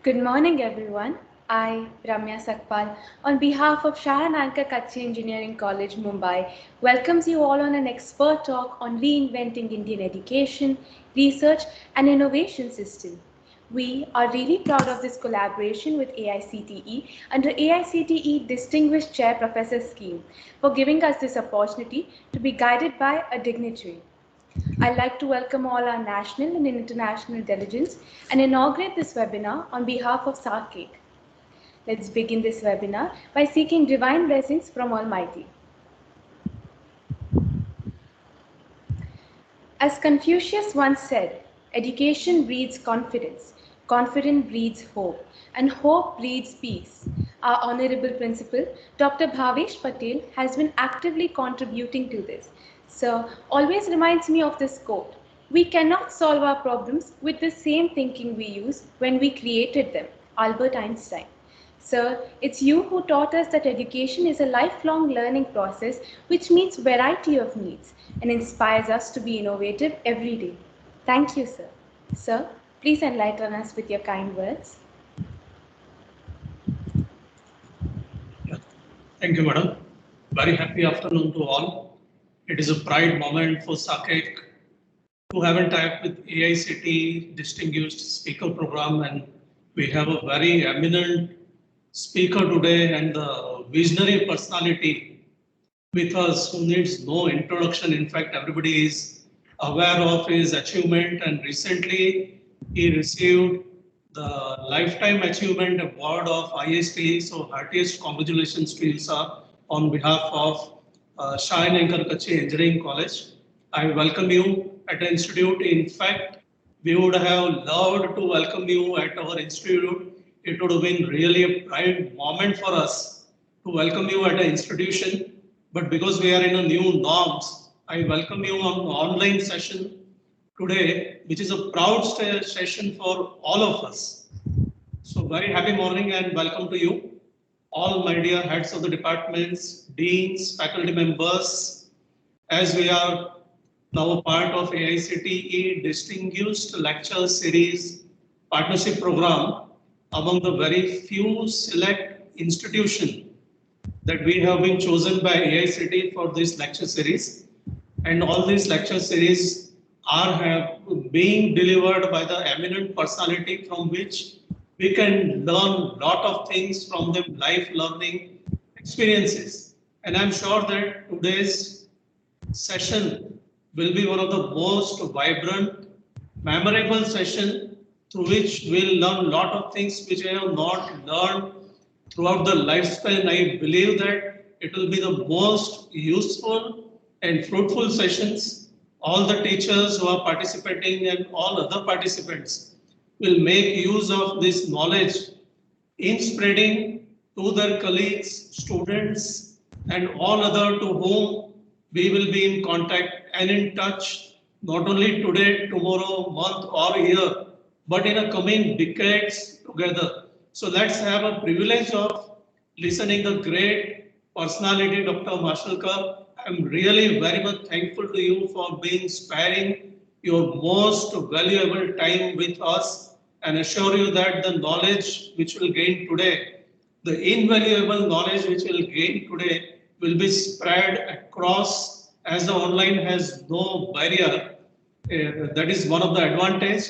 Good morning, everyone. I, Ramya Sakpal, on behalf of AICTE Engineering College, Mumbai, welcomes you all on an expert talk on reinventing Indian education, research, and innovation system. We are really proud of this collaboration with AICTE under AICTE Distinguished Chair Professor Scheme for giving us this opportunity to be guided by a dignitary. I'd like to welcome all our national and international delegates and inaugurate this webinar on behalf of SAKEC. Let's begin this webinar by seeking divine blessings from Almighty. As Confucius once said, education breeds confidence, confidence breeds hope, and hope breeds peace. Our Honorable Principal, Dr. Bhavesh Patel, has been actively contributing to this. Sir always reminds me of this quote: "We cannot solve our problems with the same thinking we used when we created them." Albert Einstein. Sir, it's you who taught us that education is a lifelong learning process which meets variety of needs and inspires us to be innovative every day. Thank you, sir. Sir, please enlighten us with your kind words. Thank you, madam. Very happy afternoon to all. It is a pride moment for SAKEC to have a tie with AICTE Distinguished Speaker Program, and we have a very eminent speaker today and the visionary personality with us who needs no introduction. In fact, everybody is aware of his achievement, and recently he received the Lifetime Achievement Award of IST. So heartiest congratulations to you, sir, on behalf of Sanitation Engineering College. I welcome you at the institute. In fact, we would have loved to welcome you at our institute. It would have been really a pride moment for us to welcome you at an institution. But because we are in a new norms, I welcome you on online session today, which is a proud session for all of us. So very happy morning and welcome to you. All my dear heads of the departments, deans, faculty members, as we are now a part of AICTE Distinguished Lecture Series Partnership Program among the very few select institutions that we have been chosen by AICTE for this lecture series. And all these lecture series are being delivered by the eminent personality from which we can learn a lot of things from them, life learning experiences. And I'm sure that today's session will be one of the most vibrant, memorable session through which we'll learn a lot of things which I have not learned throughout the lifespan. I believe that it will be the most useful and fruitful sessions. All the teachers who are participating and all other participants will make use of this knowledge in spreading to their colleagues, students, and all other to whom we will be in contact and in touch, not only today, tomorrow, month, or year, but in the coming decades together. So let's have a privilege of listening the great personality, Dr. Mashelkar. I'm really very much thankful to you for being sparing your most valuable time with us, and assure you that the knowledge which we'll gain today, the invaluable knowledge which we'll gain today, will be spread across, as the online has no barrier. That is one of the advantage.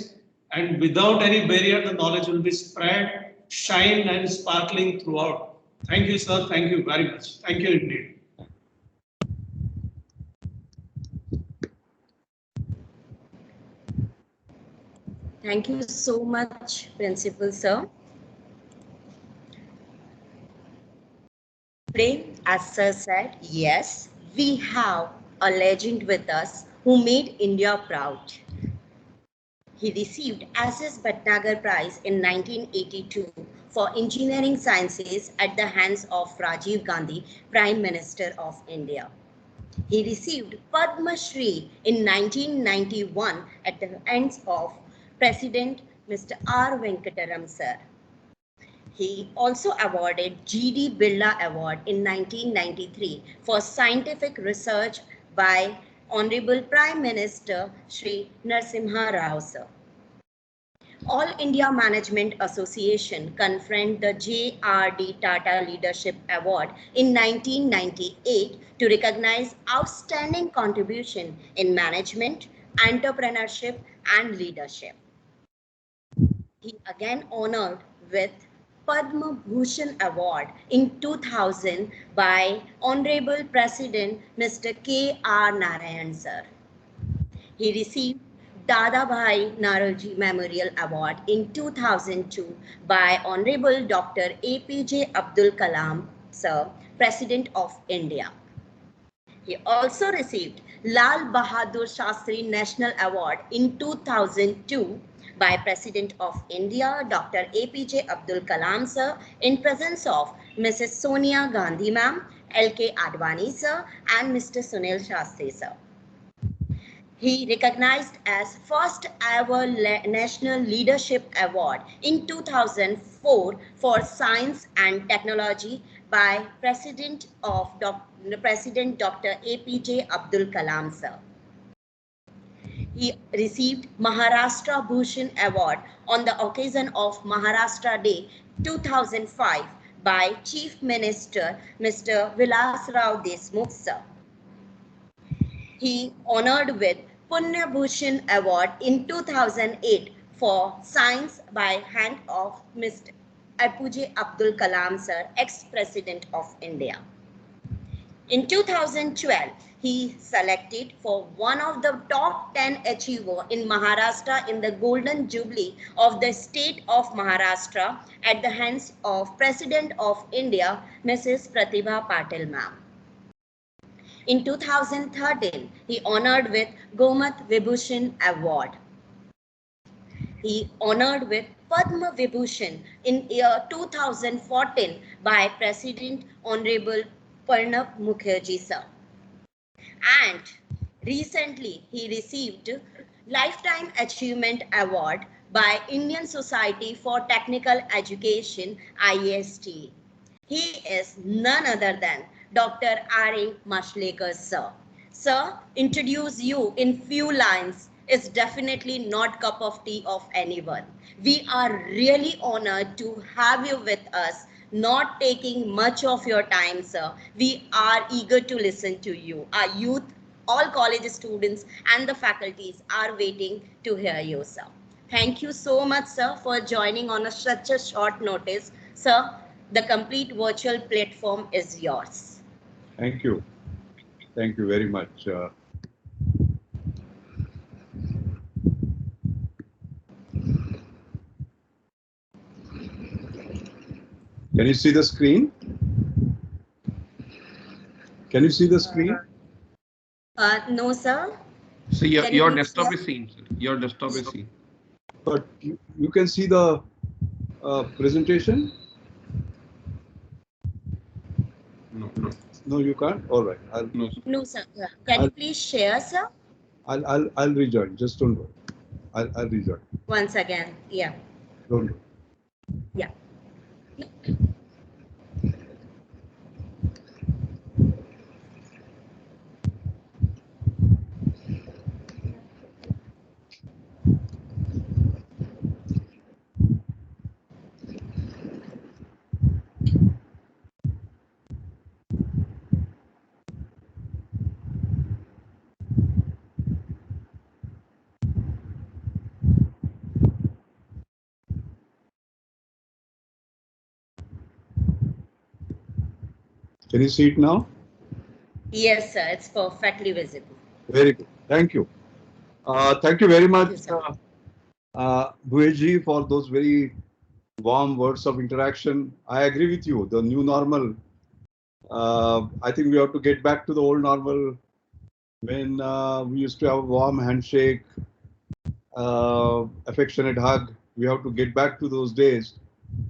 And without any barrier, the knowledge will be spread, shine and sparkling throughout. Thank you, sir. Thank you very much. Thank you indeed. Thank you so much, Principal Sir. Today, as Sir said, yes, we have a legend with us who made India proud. He received SS Bhatnagar Prize in 1982 for Engineering Sciences at the hands of Rajiv Gandhi, Prime Minister of India. He received Padma Shri in 1991 at the hands of President Mr. R. Venkataram Sir. He also awarded G.D. Birla Award in 1993 for scientific research by Honorable Prime Minister Shri Narasimha Rao Sir. All India Management Association conferred the J.R.D. Tata Leadership Award in 1998 to recognize outstanding contribution in management, entrepreneurship, and leadership. He again honored with Padma Bhushan Award in 2000 by Honorable President Mr. K.R. Narayan sir. He received Dadabhai Naroji Memorial Award in 2002 by Honorable Dr. APJ Abdul Kalam sir, President of India. He also received Lal Bahadur Shastri National Award in 2002 by President of India, Dr. APJ Abdul Kalam sir, in presence of Mrs. Sonia Gandhi ma'am, LK Advani sir, and Mr. Sunil Shastri sir. He recognized as first ever National Leadership Award in 2004 for Science and Technology by President Dr. APJ Abdul Kalam sir. He received Maharashtra Bhushan Award on the occasion of Maharashtra Day 2005 by Chief Minister Mr. Vilas Rao Deshmukh sir. He honored with Punya Bhushan Award in 2008 for Science by hand of Mr. APJ Abdul Kalam sir, ex-President of India. In 2012, he selected for one of the top 10 achiever in Maharashtra in the Golden Jubilee of the state of Maharashtra at the hands of President of India, Mrs. Pratibha Patil ma'am. In 2013, he honored with Gomat Vibhushan Award. He honored with Padma Vibhushan in year 2014 by President Honorable Pranab Mukherjee sir. And recently, he received Lifetime Achievement Award by Indian Society for Technical Education, AICTE. He is none other than Dr. R.A. Mashelkar sir. Sir, introduce you in few lines is definitely not cup of tea of anyone. We are really honored to have you with us, not taking much of your time, sir. We are eager to listen to you. Our youth, all college students and the faculties are waiting to hear you, sir. Thank you so much, sir, for joining on such a short notice. Sir, the complete virtual platform is yours. Thank you. Thank you very much. Can you see the screen? Can you see the screen? No, sir. So your desktop is seen, sir. Your desktop is seen. But you can see the presentation? No, you can't. All right. No, sir. Can you please share, sir? I'll rejoin. Just don't worry. I'll rejoin. Once again, yeah. Don't worry. Yeah. Can you see it now? Yes, sir. It's perfectly visible. Very good. Thank you. Thank you very much, Thank Bhueji, for those very warm words of interaction. I agree with you. The new normal. I think we have to get back to the old normal when we used to have a warm handshake, affectionate hug. We have to get back to those days.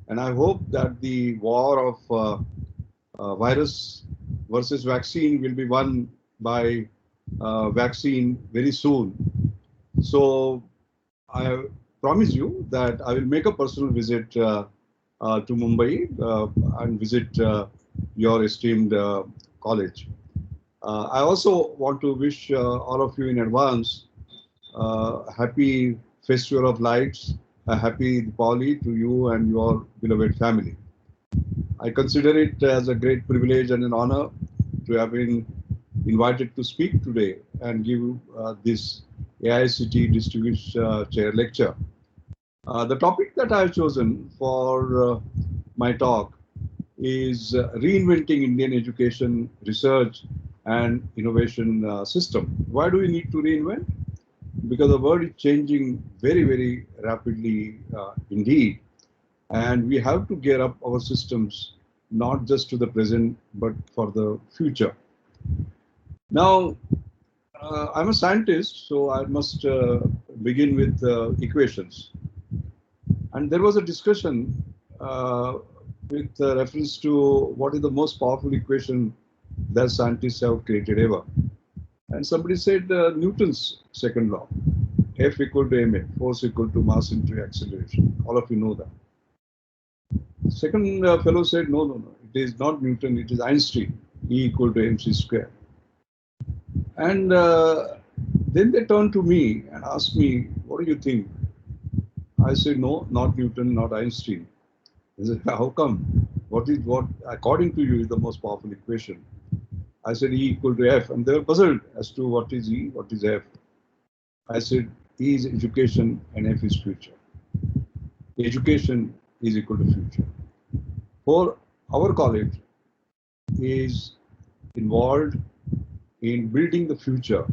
And I hope that the war of virus versus vaccine will be won by vaccine very soon. So I promise you that I will make a personal visit to Mumbai and visit your esteemed college. I also want to wish all of you in advance happy Festival of Lights a happy Diwali to you and your beloved family. I consider it as a great privilege and an honor to have been invited to speak today and give this AICTE Distinguished Chair lecture. The topic that I have chosen for my talk is reinventing Indian education research and innovation system. Why do we need to reinvent? Because the world is changing very, very rapidly indeed. And we have to gear up our systems, not just to the present, but for the future. Now, I'm a scientist, so I must begin with equations. And there was a discussion with reference to what is the most powerful equation that scientists have created ever. And somebody said Newton's second law, F equal to ma, force equal to mass into acceleration. All of you know that. Second fellow said, no, it is not Newton, it is Einstein, E equal to mc square. And then they turned to me and asked me, what do you think? I said, no, not Newton, not Einstein. They said, how come? What according to you, is the most powerful equation? I said, E equal to F. And they were puzzled as to what is E, what is F. I said, E is education and F is future. Education is equal to future. For our college is involved in building the future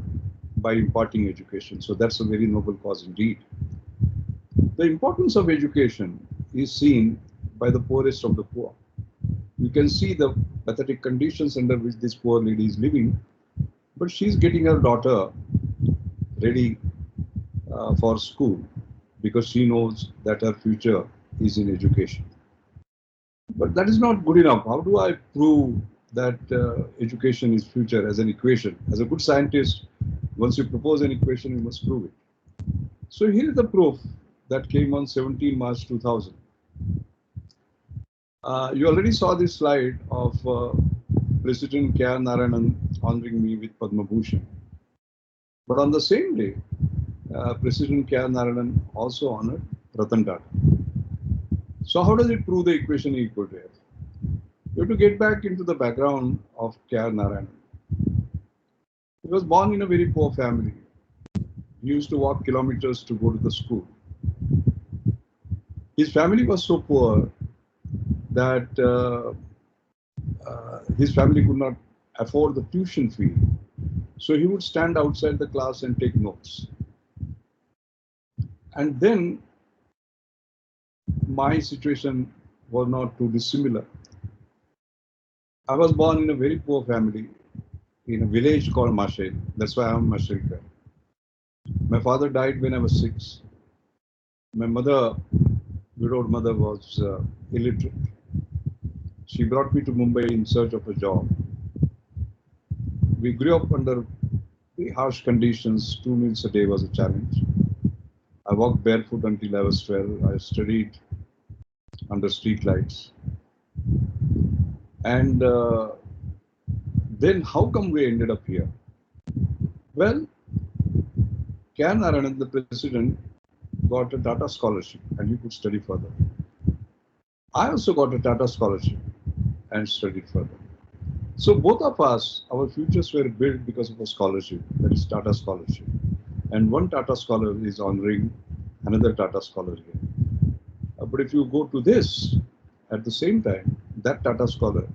by imparting education. So that's a very noble cause indeed. The importance of education is seen by the poorest of the poor. You can see the pathetic conditions under which this poor lady is living, but she's getting her daughter ready for school because she knows that her future is in education. But that is not good enough. How do I prove that education is future as an equation? As a good scientist, once you propose an equation, you must prove it. So here is the proof that came on 17 March 2000. You already saw this slide of President K.R. Narayanan honoring me with Padma Bhushan. But on the same day, President K.R. Narayanan also honored Ratan Tata. So how does it prove the equation is equal to F? You have to get back into the background of K.R. Narayanan. He was born in a very poor family. He used to walk kilometers to go to the school. His family was so poor that his family could not afford the tuition fee. So he would stand outside the class and take notes. And then my situation was not too dissimilar. I was born in a very poor family in a village called Mashelkar. That's why I'm Mashelkar. My father died when I was 6. My mother, widowed mother, was illiterate. She brought me to Mumbai in search of a job. We grew up under very harsh conditions. 2 meals a day was a challenge. I walked barefoot until I was 12. I studied under street lights. And then how come we ended up here? Well, K.R. Narayanan, the president, got a Tata scholarship and he could study further. I also got a Tata scholarship and studied further. So both of us, our futures were built because of a scholarship, that is Tata scholarship. And one Tata scholar is honoring another Tata scholar here. But if you go to this, at the same time, that Tata scholar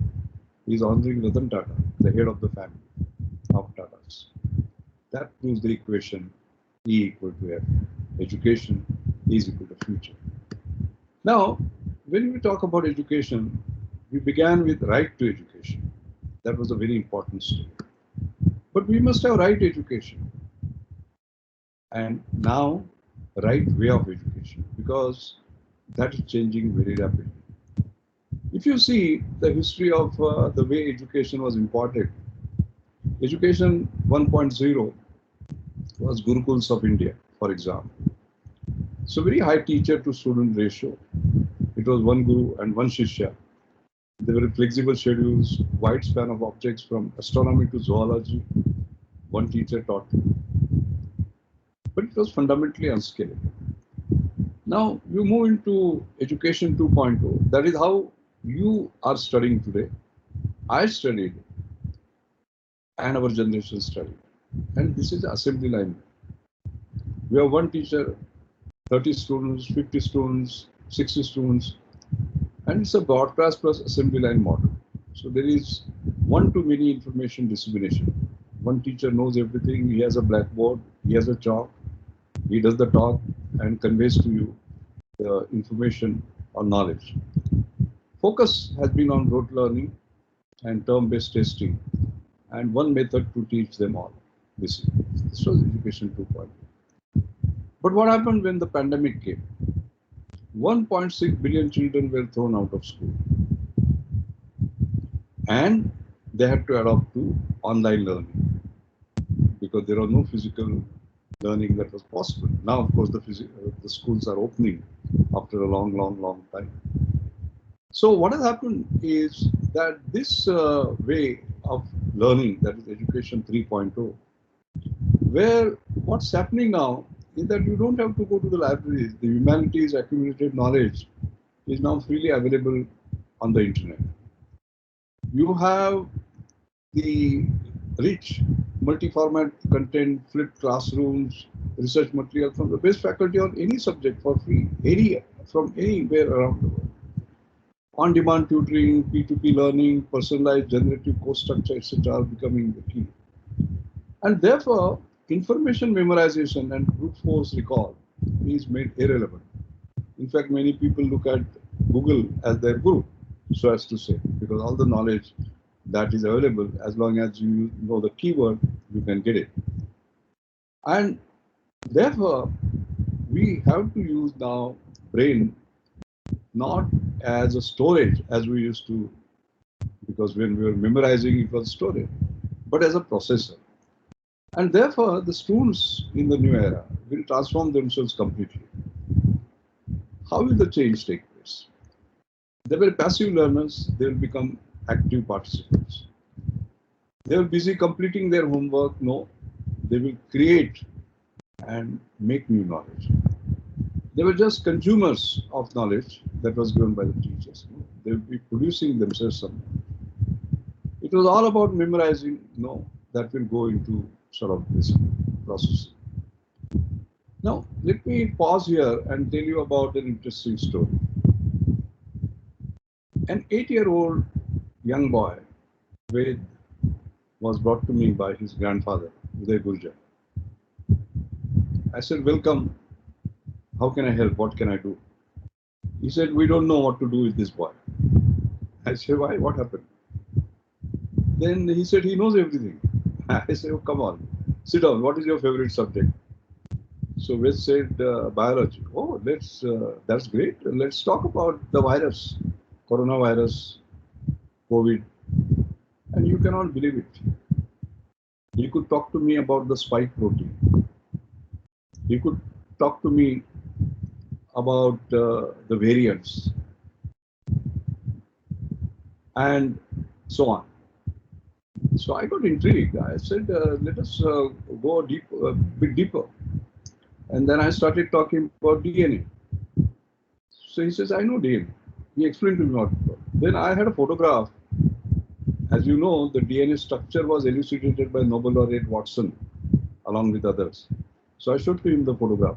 is honoring Ratan Tata, the head of the family of Tatas. That proves the equation E equal to F. Education is equal to future. Now, when we talk about education, we began with right to education. That was a very important step. But we must have right education. And now, right way of education, because that is changing very rapidly. If you see the history of the way education was imparted, education 1.0 was Gurukuls of India, for example. So very high teacher to student ratio. It was one guru and one shishya. There were flexible schedules, wide span of objects from astronomy to zoology. One teacher taught. But it was fundamentally unscalable. Now you move into education 2.0. That is how you are studying today. I studied and our generation studied. And this is assembly line. We have one teacher, 30 students, 50 students, 60 students, and it's a broadcast plus assembly line model. So there is one-to-many information dissemination. One teacher knows everything. He has a blackboard, he has a chalk, he does the talk and conveys to you the information or knowledge. Focus has been on rote learning and term-based testing, and one method to teach them all. This was education 2.0. But what happened when the pandemic came? 1.6 billion children were thrown out of school, and they had to adopt to online learning because there was no physical learning that was possible. Now, of course, the schools are opening after a long time. So what has happened is that this way of learning, that is education 3.0, where what's happening now is that you don't have to go to the libraries. The humanities accumulated knowledge is now freely available on the internet. You have the rich multi-format content, flipped classrooms, research material from the best faculty on any subject for free, from anywhere around the world. On-demand tutoring, P2P learning, personalized generative course structure, etc. are becoming the key. And therefore, information memorization and brute force recall is made irrelevant. In fact, many people look at Google as their guru, so as to say, because all the knowledge that is available, as long as you know the keyword, you can get it. And therefore, we have to use now brain not as a storage as we used to, because when we were memorizing it was storage, but as a processor. And therefore, the students in the new era will transform themselves completely. How will the change take place? They were passive learners, they will become active participants. They were busy completing their homework. No, they will create and make new knowledge. They were just consumers of knowledge that was given by the teachers. They will be producing themselves something. It was all about memorizing. No, that will go into sort of this process. Now, let me pause here and tell you about an interesting story. An 8-year-old young boy, Ved, was brought to me by his grandfather, Uday Gurjar. I said, welcome. How can I help? What can I do? He said, we don't know what to do with this boy. I said, why? What happened? Then he said, he knows everything. I said, oh, come on, sit down. What is your favorite subject? So Ved said, biology. Oh, that's great. Let's talk about the virus, coronavirus, COVID. And you cannot believe it. He could talk to me about the spike protein. He could talk to me about the variants and so on. So I got intrigued. I said, let us go a bit deeper. And then I started talking about DNA. So he says, I know DNA. He explained to me what it was. Then I had a photograph. As you know, the DNA structure was elucidated by Nobel laureate Watson, along with others. So I showed to him the photograph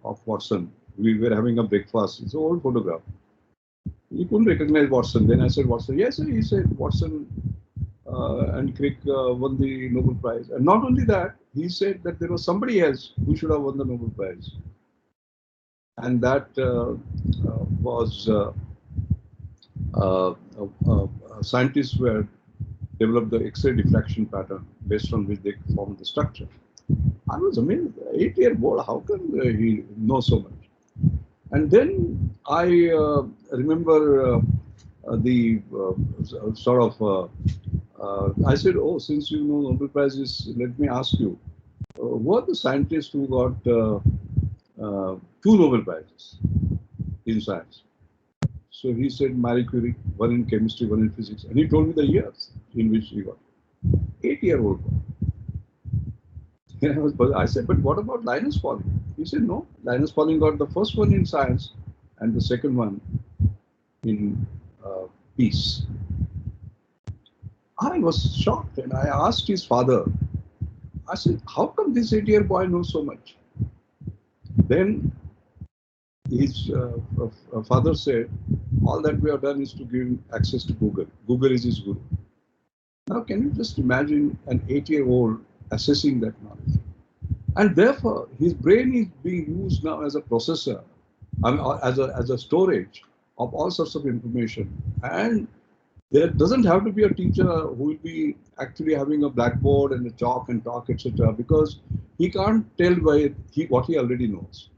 of Watson. We were having a breakfast. It's an old photograph. He couldn't recognize Watson. Then I said, Watson. Yes, sir. He said, Watson and Crick won the Nobel Prize. And not only that, he said that there was somebody else who should have won the Nobel Prize. And that was scientists who had developed the X-ray diffraction pattern based on which they formed the structure. I was amazed. 8-year-old, how can he know so much? And then I remember the sort of, I said, oh, since you know Nobel Prizes, let me ask you, who are the scientists who got 2 Nobel Prizes in science? So he said Marie Curie, one in chemistry, one in physics. And he told me the years in which he got. 8-year-old boy. I said, but what about Linus Pauling? He said, no, Linus Pauling got the first one in science and the second one in peace. I was shocked and I asked his father, I said, how come this 8-year boy knows so much? Then his father said, all that we have done is to give him access to Google. Google is his guru. Now, can you just imagine an 8-year-old assessing that knowledge? And therefore, his brain is being used now as a processor, as a storage of all sorts of information. And there doesn't have to be a teacher who will be actually having a blackboard and a chalk and talk, etc., because he can't tell by what he already knows.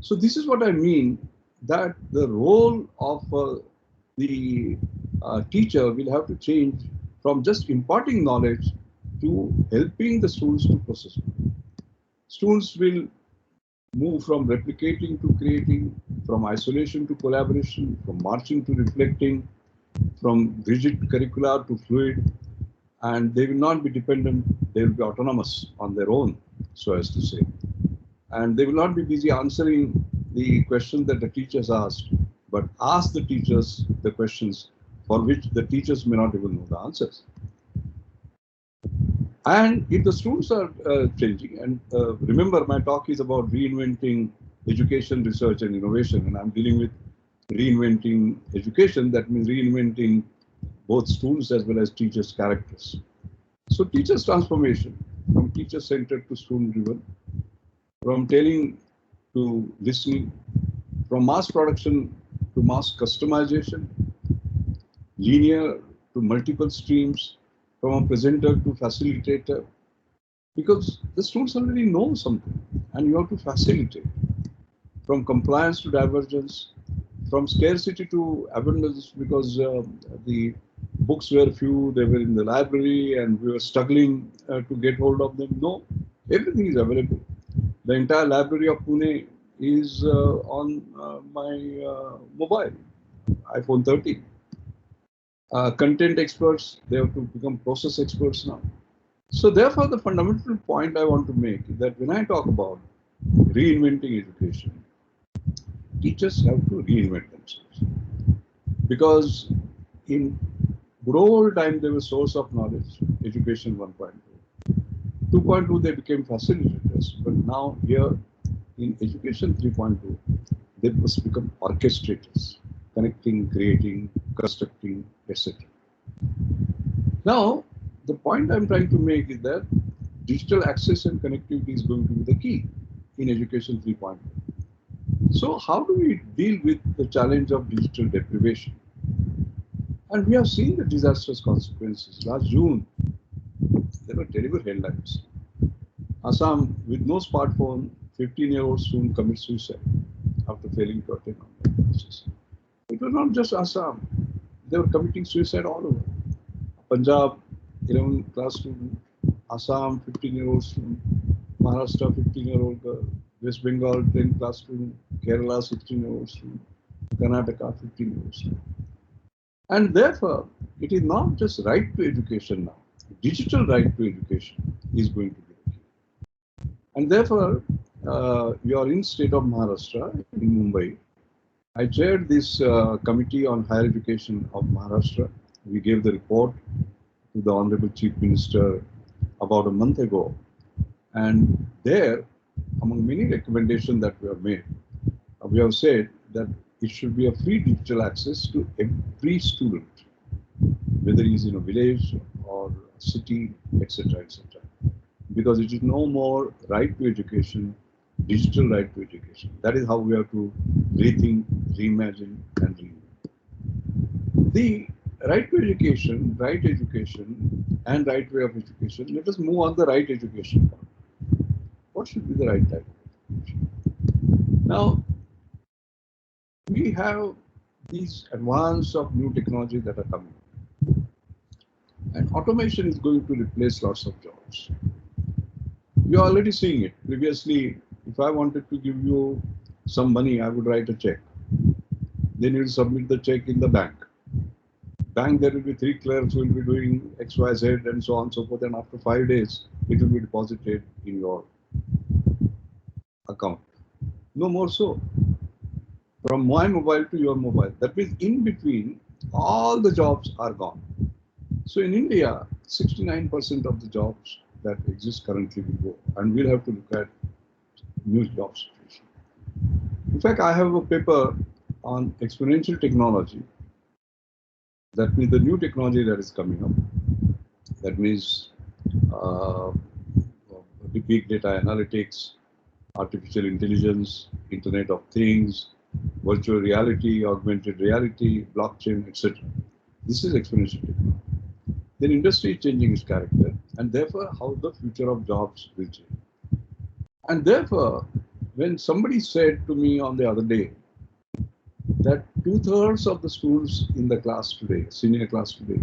So this is what I mean, that the role of the teacher will have to change from just imparting knowledge to helping the students to process it. Students will move from replicating to creating, from isolation to collaboration, from marching to reflecting, from rigid curricula to fluid, and they will not be dependent, they will be autonomous on their own, so as to say. And they will not be busy answering the questions that the teachers asked, but ask the teachers the questions for which the teachers may not even know the answers. And if the students are changing, and remember my talk is about reinventing education, research and innovation, and I'm dealing with reinventing education, that means reinventing both students as well as teachers' characters. So teachers' transformation from teacher-centered to student-driven, from telling to listening, from mass production to mass customization, linear to multiple streams, from a presenter to facilitator, because the students already know something and you have to facilitate. From compliance to divergence, from scarcity to abundance, because the books were few, they were in the library and we were struggling to get hold of them. No, everything is available. The entire library of Pune is on my mobile, iPhone 13. Content experts, they have to become process experts now. So therefore, the fundamental point I want to make is that when I talk about reinventing education, teachers have to reinvent themselves. Because in good old time, they were source of knowledge, education 1.2. 2.2, they became facilitators, but now here in education 3.2, they must become orchestrators, connecting, creating, constructing, etc. Now, the point I'm trying to make is that digital access and connectivity is going to be the key in education 3.0. So how do we deal with the challenge of digital deprivation? And we have seen the disastrous consequences. Last June, there were terrible headlines. Assam, with no smartphone, 15-year-old student commits suicide after failing to attend online classes. It was not just Assam. They were committing suicide all over. Punjab, 11th class student, Assam, 15-year-old student, Maharashtra, 15-year-old girl, West Bengal, 10th class student, Kerala, 16-year-old student, Karnataka, 15-year-old student. And therefore, it is not just right to education now. Digital right to education is going to be the key. And therefore, you are in state of Maharashtra, in Mumbai. I chaired this committee on higher education of Maharashtra. We gave the report to the Honorable Chief Minister about a month ago. And there, among many recommendations that we have made, we have said that it should be a free digital access to every student, whether he is in a village or a city, etc., etc. Because it is no more right to education, digital right to education. That is how we have to rethink, reimagine, and reinvent. The right to education, and right way of education. Let us move on the right education part. What should be the right type of education? Now, we have these advances of new technology that are coming. And automation is going to replace lots of jobs. You're already seeing it. Previously, if I wanted to give you some money, I would write a check. Then you will submit the check in the bank. Bank, there will be 3 clerks who will be doing X, Y, Z, and so on and so forth. And after 5 days, it will be deposited in your account. No more so. From my mobile to your mobile. That means in between, all the jobs are gone. So in India, 69% of the jobs that exist currently will go, and we'll have to look at new job situation. In fact, I have a paper on exponential technology. That means the new technology that is coming up. That means uh, the big data analytics, artificial intelligence, Internet of Things, virtual reality, augmented reality, blockchain, etc. This is exponential technology. Then industry is changing its character, and therefore how the future of jobs will change. And therefore, when somebody said to me on the other day that 2/3 of the students in the class today, senior class today,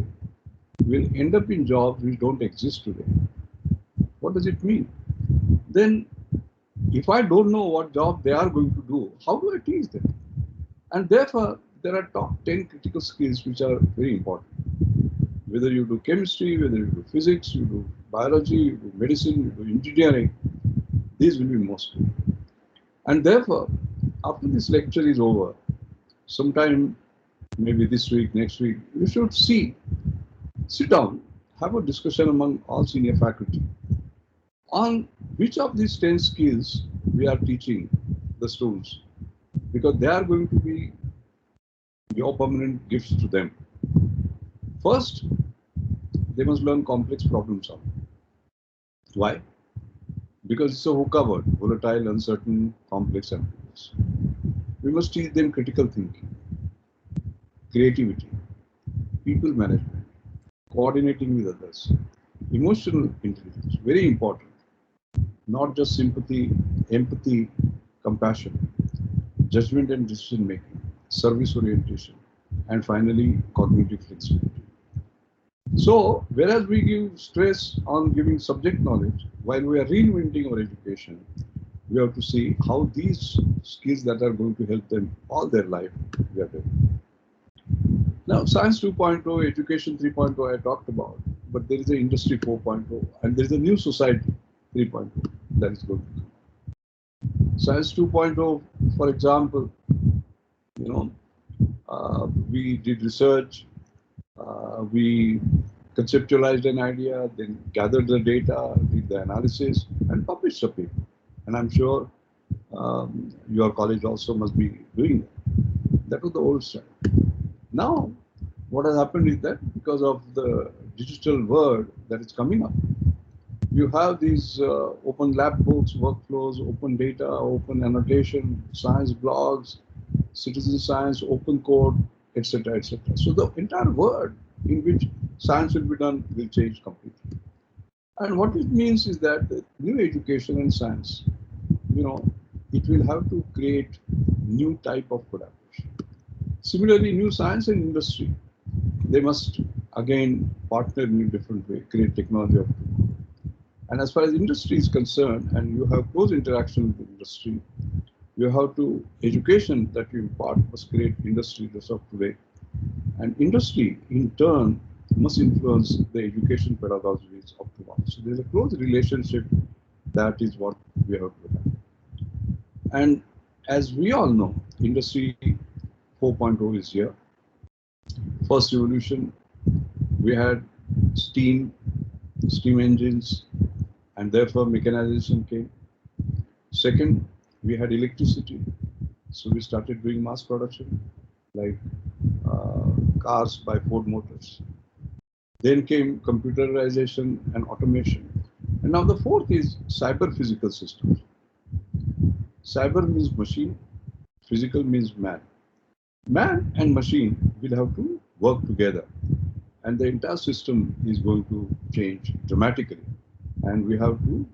will end up in jobs which don't exist today, what does it mean? Then, if I don't know what job they are going to do, how do I teach them? And therefore, there are top 10 critical skills which are very important. Whether you do chemistry, whether you do physics, you do biology, you do medicine, you do engineering, these will be most important. And therefore, after this lecture is over, sometime maybe this week, next week, you should sit down, have a discussion among all senior faculty on which of these 10 skills we are teaching the students, because they are going to be your permanent gifts to them. First, they must learn complex problem solving. Why? Because it's a VUCA word, volatile, uncertain, complex, ambiguous. We must teach them critical thinking, creativity, people management, coordinating with others, emotional intelligence, very important. Not just sympathy, empathy, compassion, judgment and decision making, service orientation, and finally, cognitive flexibility. So, whereas we give stress on giving subject knowledge, while we are reinventing our education, we have to see how these skills that are going to help them all their life, we are doing. Now, Science 2.0, Education 3.0, I talked about, but there is an Industry 4.0, and there is a new Society 3.0 that is going to come. Science 2.0, for example, we did research, we conceptualized an idea, then gathered the data, did the analysis, and published a paper. And I'm sure your college also must be doing that. That was the old style. Now, what has happened is that because of the digital world that is coming up, you have these open lab books, workflows, open data, open annotation, science blogs, citizen science, open code, etc., etc. So the entire world in which science will be done will change completely. And what it means is that the new education and science, it will have to create new type of collaboration. Similarly, new science and industry, they must again partner in a different way, create technology of tomorrow. And as far as industry is concerned, and you have close interaction with the industry, you have to, education that you impart must create industry of today. And industry, in turn, must influence the education pedagogies of tomorrow. So there's a close relationship. That is what we have to look at. And as we all know, Industry 4.0 is here. First revolution, we had steam engines, and therefore mechanization came. Second, we had electricity, so we started doing mass production, like cars by Ford Motors. Then came computerization and automation. And now the fourth is cyber physical systems. Cyber means machine, physical means man. Man and machine will have to work together, and the entire system is going to change dramatically. And we have to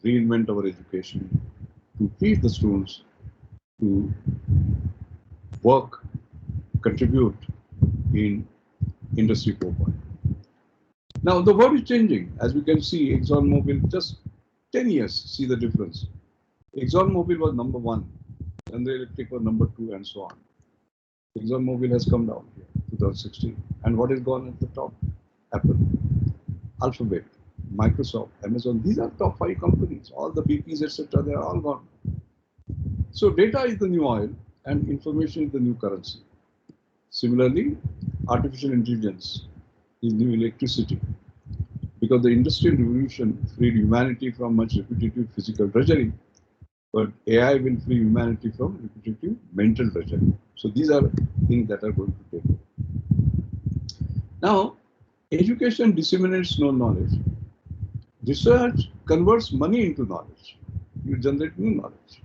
reinvent our education to teach the students to work, contribute in Industry 4.0. Now the world is changing. As we can see, ExxonMobil, just 10 years, see the difference. ExxonMobil was number 1, General Electric was number 2, and so on. ExxonMobil has come down here, 2016. And what is gone at the top? Apple, Alphabet, Microsoft, Amazon. These are top 5 companies. All the BPs, etc., they are all gone. So data is the new oil and information is the new currency. Similarly, artificial intelligence is new electricity because the industrial revolution freed humanity from much repetitive physical drudgery, but AI will free humanity from repetitive mental drudgery. So these are things that are going to take. Now, education disseminates known knowledge. Research converts money into knowledge. You generate new knowledge.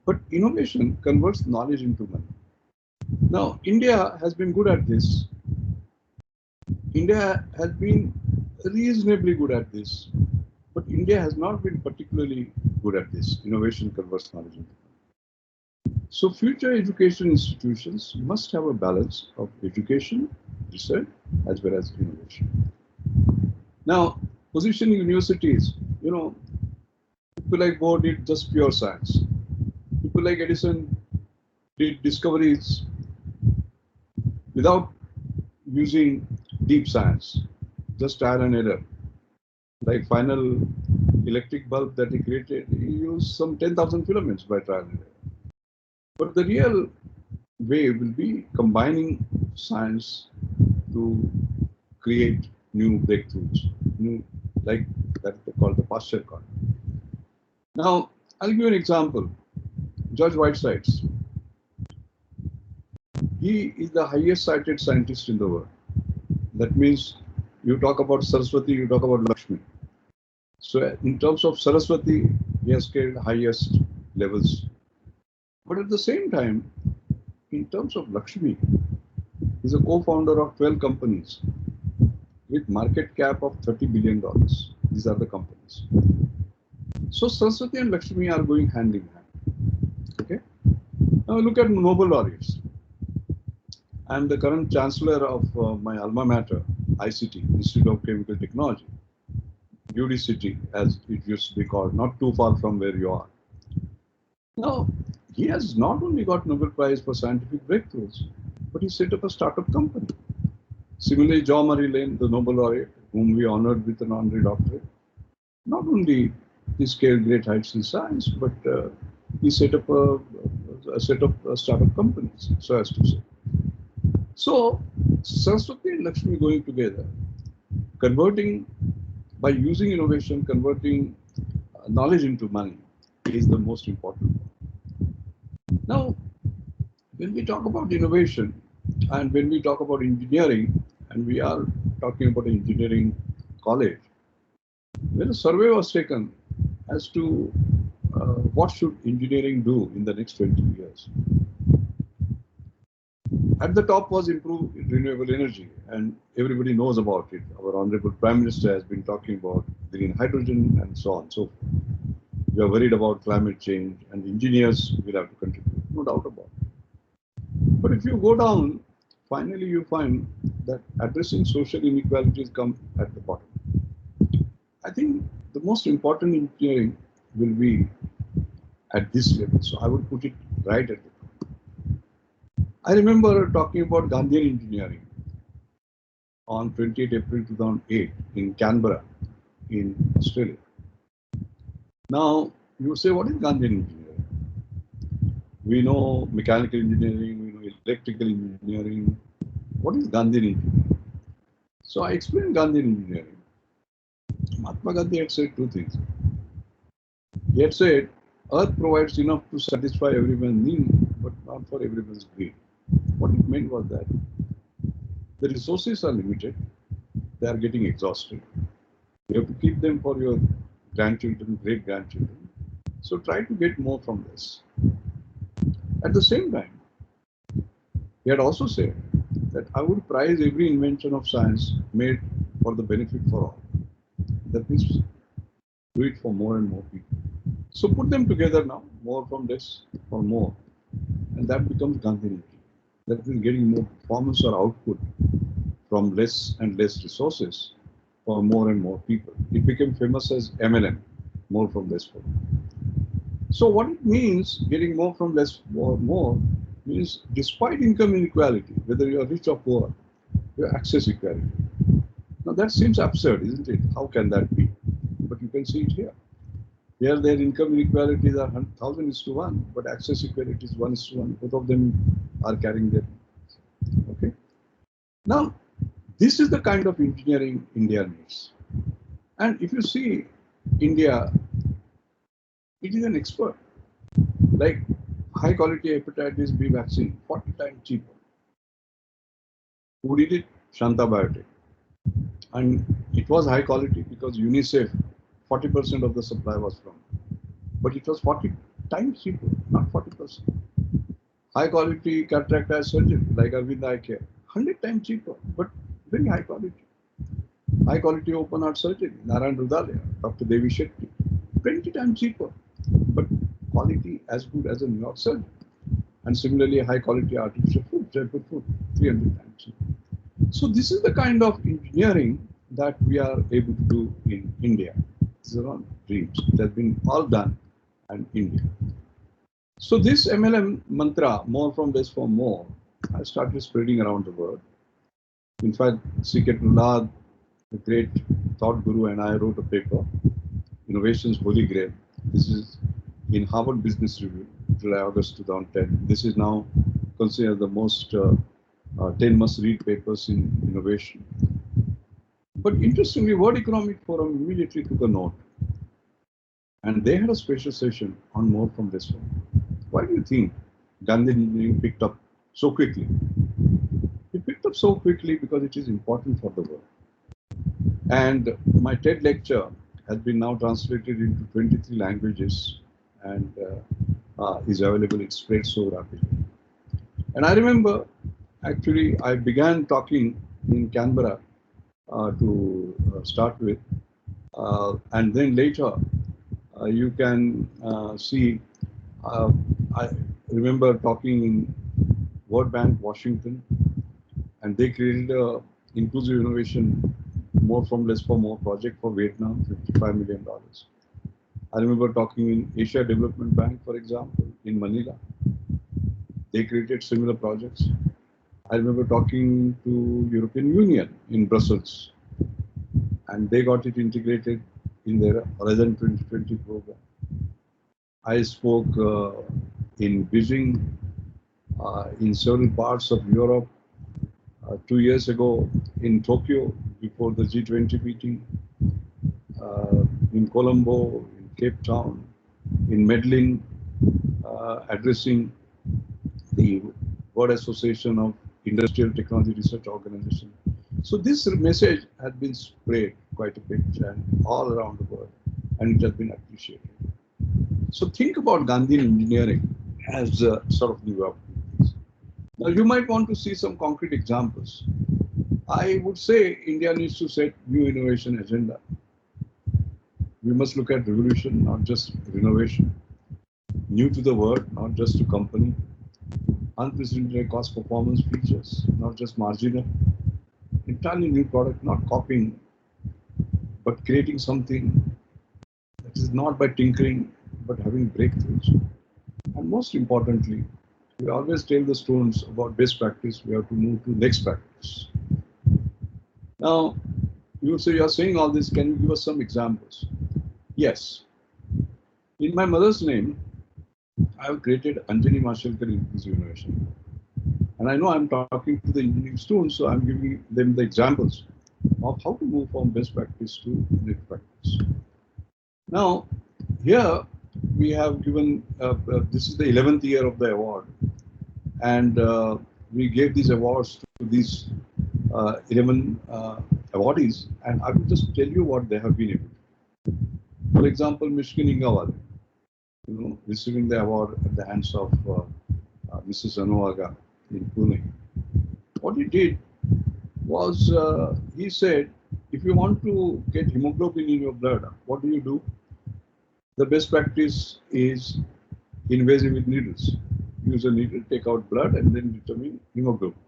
But innovation converts knowledge into money. Now, India has been good at this. India has been reasonably good at this. But India has not been particularly good at this. Innovation converts knowledge into money. So future education institutions must have a balance of education, research, as well as innovation. Now, positioning universities, people like Bohr did just pure science. People like Edison did discoveries without using deep science, just trial and error. Like final electric bulb that he created, he used some 10,000 filaments by trial and error. But the real way will be combining science to create new breakthroughs, like that they call the Mashelkar. Now, I'll give you an example. George Whitesides. He is the highest cited scientist in the world. That means you talk about Saraswati, you talk about Lakshmi. So in terms of Saraswati, he has scaled highest levels. But at the same time, in terms of Lakshmi, he's a co-founder of 12 companies with market cap of $30 billion. These are the companies. So Saraswati and Lakshmi are going hand in hand. Okay. Now look at Nobel laureates. I'm the current chancellor of my alma mater, ICTE, Institute of Chemical Technology, UDCT, as it used to be called, not too far from where you are. Now, he has not only got Nobel Prize for scientific breakthroughs, but he set up a startup company. Similarly, John Murray Lane, the Nobel laureate, whom we honored with an honorary doctorate, not only he scaled great heights in science, but he set up a startup companies, so as to say. So, Saraswati and Lakshmi going together, converting, by using innovation, converting knowledge into money is the most important one. Now, when we talk about innovation and when we talk about engineering, and we are talking about an engineering college, when a survey was taken as to what should engineering do in the next 20 years, at the top was improve renewable energy, and everybody knows about it. Our Honorable Prime Minister has been talking about green hydrogen and so on and so forth. We are worried about climate change, and engineers will have to contribute, no doubt about it. But if you go down, finally you find that addressing social inequalities come at the bottom. I think the most important engineering will be at this level, so I would put it right at the top. I remember talking about Gandhian engineering on 28 April 2008 in Canberra, in Australia. Now, you say, what is Gandhian engineering? We know mechanical engineering, we know electrical engineering. What is Gandhian engineering? So I explained Gandhian engineering. Mahatma Gandhi had said two things. He had said, Earth provides enough to satisfy everyone's need, but not for everyone's greed. What it meant was that the resources are limited, they are getting exhausted. You have to keep them for your grandchildren, great-grandchildren. So try to get more from this. At the same time, he had also said that I would prize every invention of science made for the benefit for all. That means do it for more and more people. So put them together now, more from less for more. And that becomes Gandhian. That means getting more performance or output from less and less resources for more and more people. It became famous as MLM, more from less for more. So what it means, getting more from less for more, means despite income inequality, whether you are rich or poor, you have access equality. Now that seems absurd, isn't it? How can that be? But you can see it here. Here, their income inequalities are 1,000:1, but access equality is 1:1. Both of them are carrying their. Okay. Now, this is the kind of engineering India needs. And if you see India, it is an expert. Like high quality hepatitis B vaccine, 40 times cheaper. Who did it? Shanta Biotech. And it was high quality because UNICEF, 40% of the supply was from. But it was 40 times cheaper, not 40%. High quality cataract eye surgery, like Arvind Eye Care, 100 times cheaper, but very high quality. High quality open heart surgery, Narayan Rudalia, Dr. Devi Shetty, 20 times cheaper, but quality as good as a New York surgeon. And similarly, high quality artificial food, Jaipur food, 300 times cheaper. So this is the kind of engineering that we are able to do in India. These are not dreams. It has been all done in India. So this MLM mantra, more from less for more, I started spreading around the world. In fact, C.K. Nulad, the great thought guru, and I wrote a paper, Innovation's Holy Grail. This is in Harvard Business Review, July, August 2010. This is now considered the most 10 must-read papers in innovation. But interestingly, World Economic Forum immediately took a note. And they had a special session on more from less for more. Why do you think Gandhi engineering picked up so quickly? It picked up so quickly because it is important for the world. And my TED lecture has been now translated into 23 languages and is available. It spreads so rapidly. And I remember, actually, I began talking in Canberra to start with. And then later, you can see, I remember talking in World Bank, Washington, and they created a inclusive innovation, more from less for more project for Vietnam, $55 million. I remember talking in Asia Development Bank, for example, in Manila. They created similar projects. I remember talking to European Union in Brussels, and they got it integrated in their Horizon 2020 program. I spoke in Beijing, in several parts of Europe, 2 years ago in Tokyo before the G20 meeting, in Colombo, in Cape Town, in Medellin, addressing the World Association of Industrial Technology Research Organization. So this message has been spread quite a bit and all around the world, and it has been appreciated. So think about Gandhian engineering as a sort of new opportunities. Now you might want to see some concrete examples. I would say India needs to set new innovation agenda. We must look at revolution, not just renovation. New to the world, not just to company. Unprecedented cost performance features, not just marginal. Entirely new product, not copying, but creating something that is not by tinkering, but having breakthroughs. And most importantly, we always tell the students about best practice, we have to move to next practice. Now, you would say, you are saying all this, can you give us some examples? Yes. In my mother's name, I have created Anjani Mashelkar Inclusive Innovation. And I know I'm talking to the engineering students, so I'm giving them the examples of how to move from best practice to next practice. Now, here we have given, this is the 11th year of the award. And we gave these awards to these 11 awardees. And I will just tell you what they have been able to do. For example, Mishkin Ingawal, receiving the award at the hands of Mrs. Anuaga in Pune. What he did was, he said, if you want to get hemoglobin in your blood, what do? The best practice is invasive with needles. Use a needle, take out blood, and then determine hemoglobin.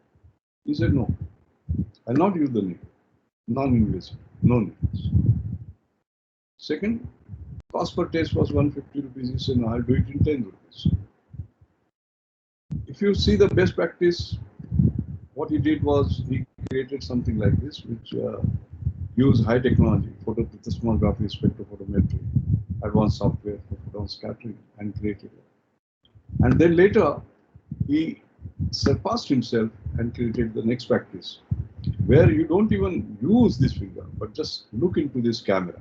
He said, no, I'll not use the needle. Non-invasive, no needles. Second, cost per test was 150 rupees. He said, no, I'll do it in 10 rupees. If you see the best practice, what he did was he created something like this, which used high technology, photophotomography, spectrophotometry, advanced software for photon scattering and created it. And then later, he surpassed himself and created the next practice, where you don't even use this finger, but just look into this camera.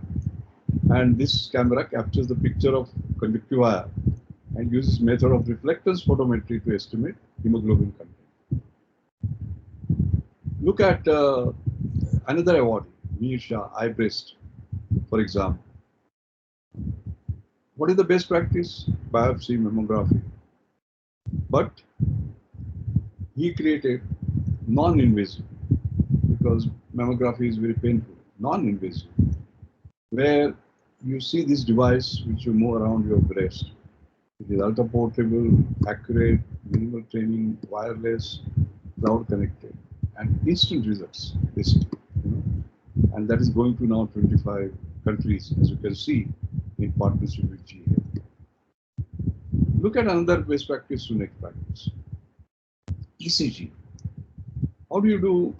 And this camera captures the picture of conductive wire and uses method of reflectance photometry to estimate hemoglobin content. Look at another award, Nisha eye breast, for example. What is the best practice? Biopsy, mammography. But he created non-invasive, because mammography is very painful, non-invasive, where you see this device which you move around your breast. It is ultra portable, accurate, minimal training, wireless, cloud connected, and instant results, basically. And that is going to now 25 countries, as you can see, in partnership with GA. Look at another best practice to next practice. ECG. How do you do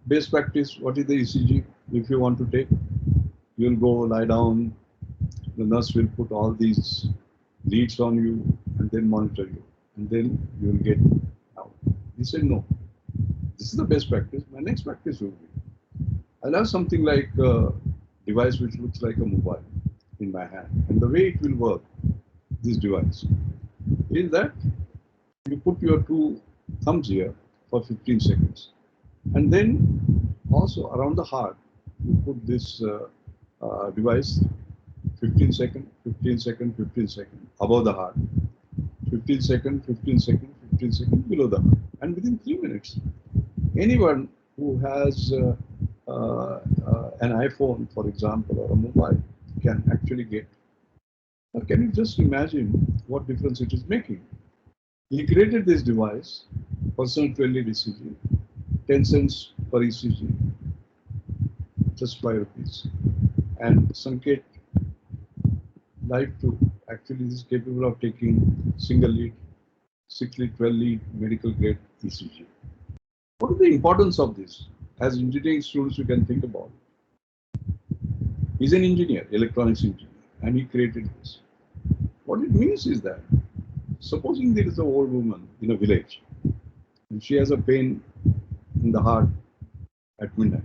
best practice? What is the ECG? If you want to take, you'll go lie down, the nurse will put all these leads on you and then monitor you, and then you will get out. He said, no, this is the best practice. My next practice will be, I'll have something like a device which looks like a mobile in my hand. And the way it will work, this device, is that you put your two thumbs here for 15 seconds. And then also around the heart, you put this device 15 second, 15 second, 15 second above the heart, 15 second, 15 second, 15 second below the heart. And within 3 minutes, anyone who has an iPhone, for example, or a mobile can actually get. Now, can you just imagine what difference it is making? He created this device, personal 12-lead ECG, 10 cents per ECG, just 5 rupees. And SAKEC Live 2 actually is capable of taking single lead, 6 lead, 12 lead medical grade ECG. What is the importance of this? As engineering students, you can think about it. He's an engineer, electronics engineer, and he created this. What it means is that, supposing there is an old woman in a village, and she has a pain in the heart at midnight,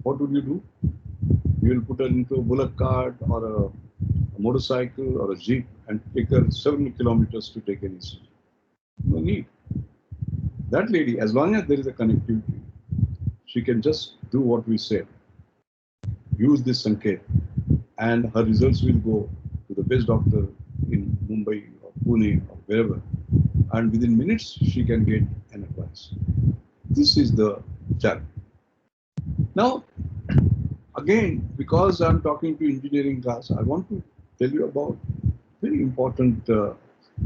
what would you do? You will put her into a bullock cart or a motorcycle or a jeep and take her several kilometers to take an ECG. No need. That lady, as long as there is a connectivity, she can just do what we said. Use this SAKEC, and her results will go to the best doctor in Mumbai or Pune or wherever, and within minutes she can get an advice. This is the challenge. Now, again, because I'm talking to engineering class, I want to tell you about very important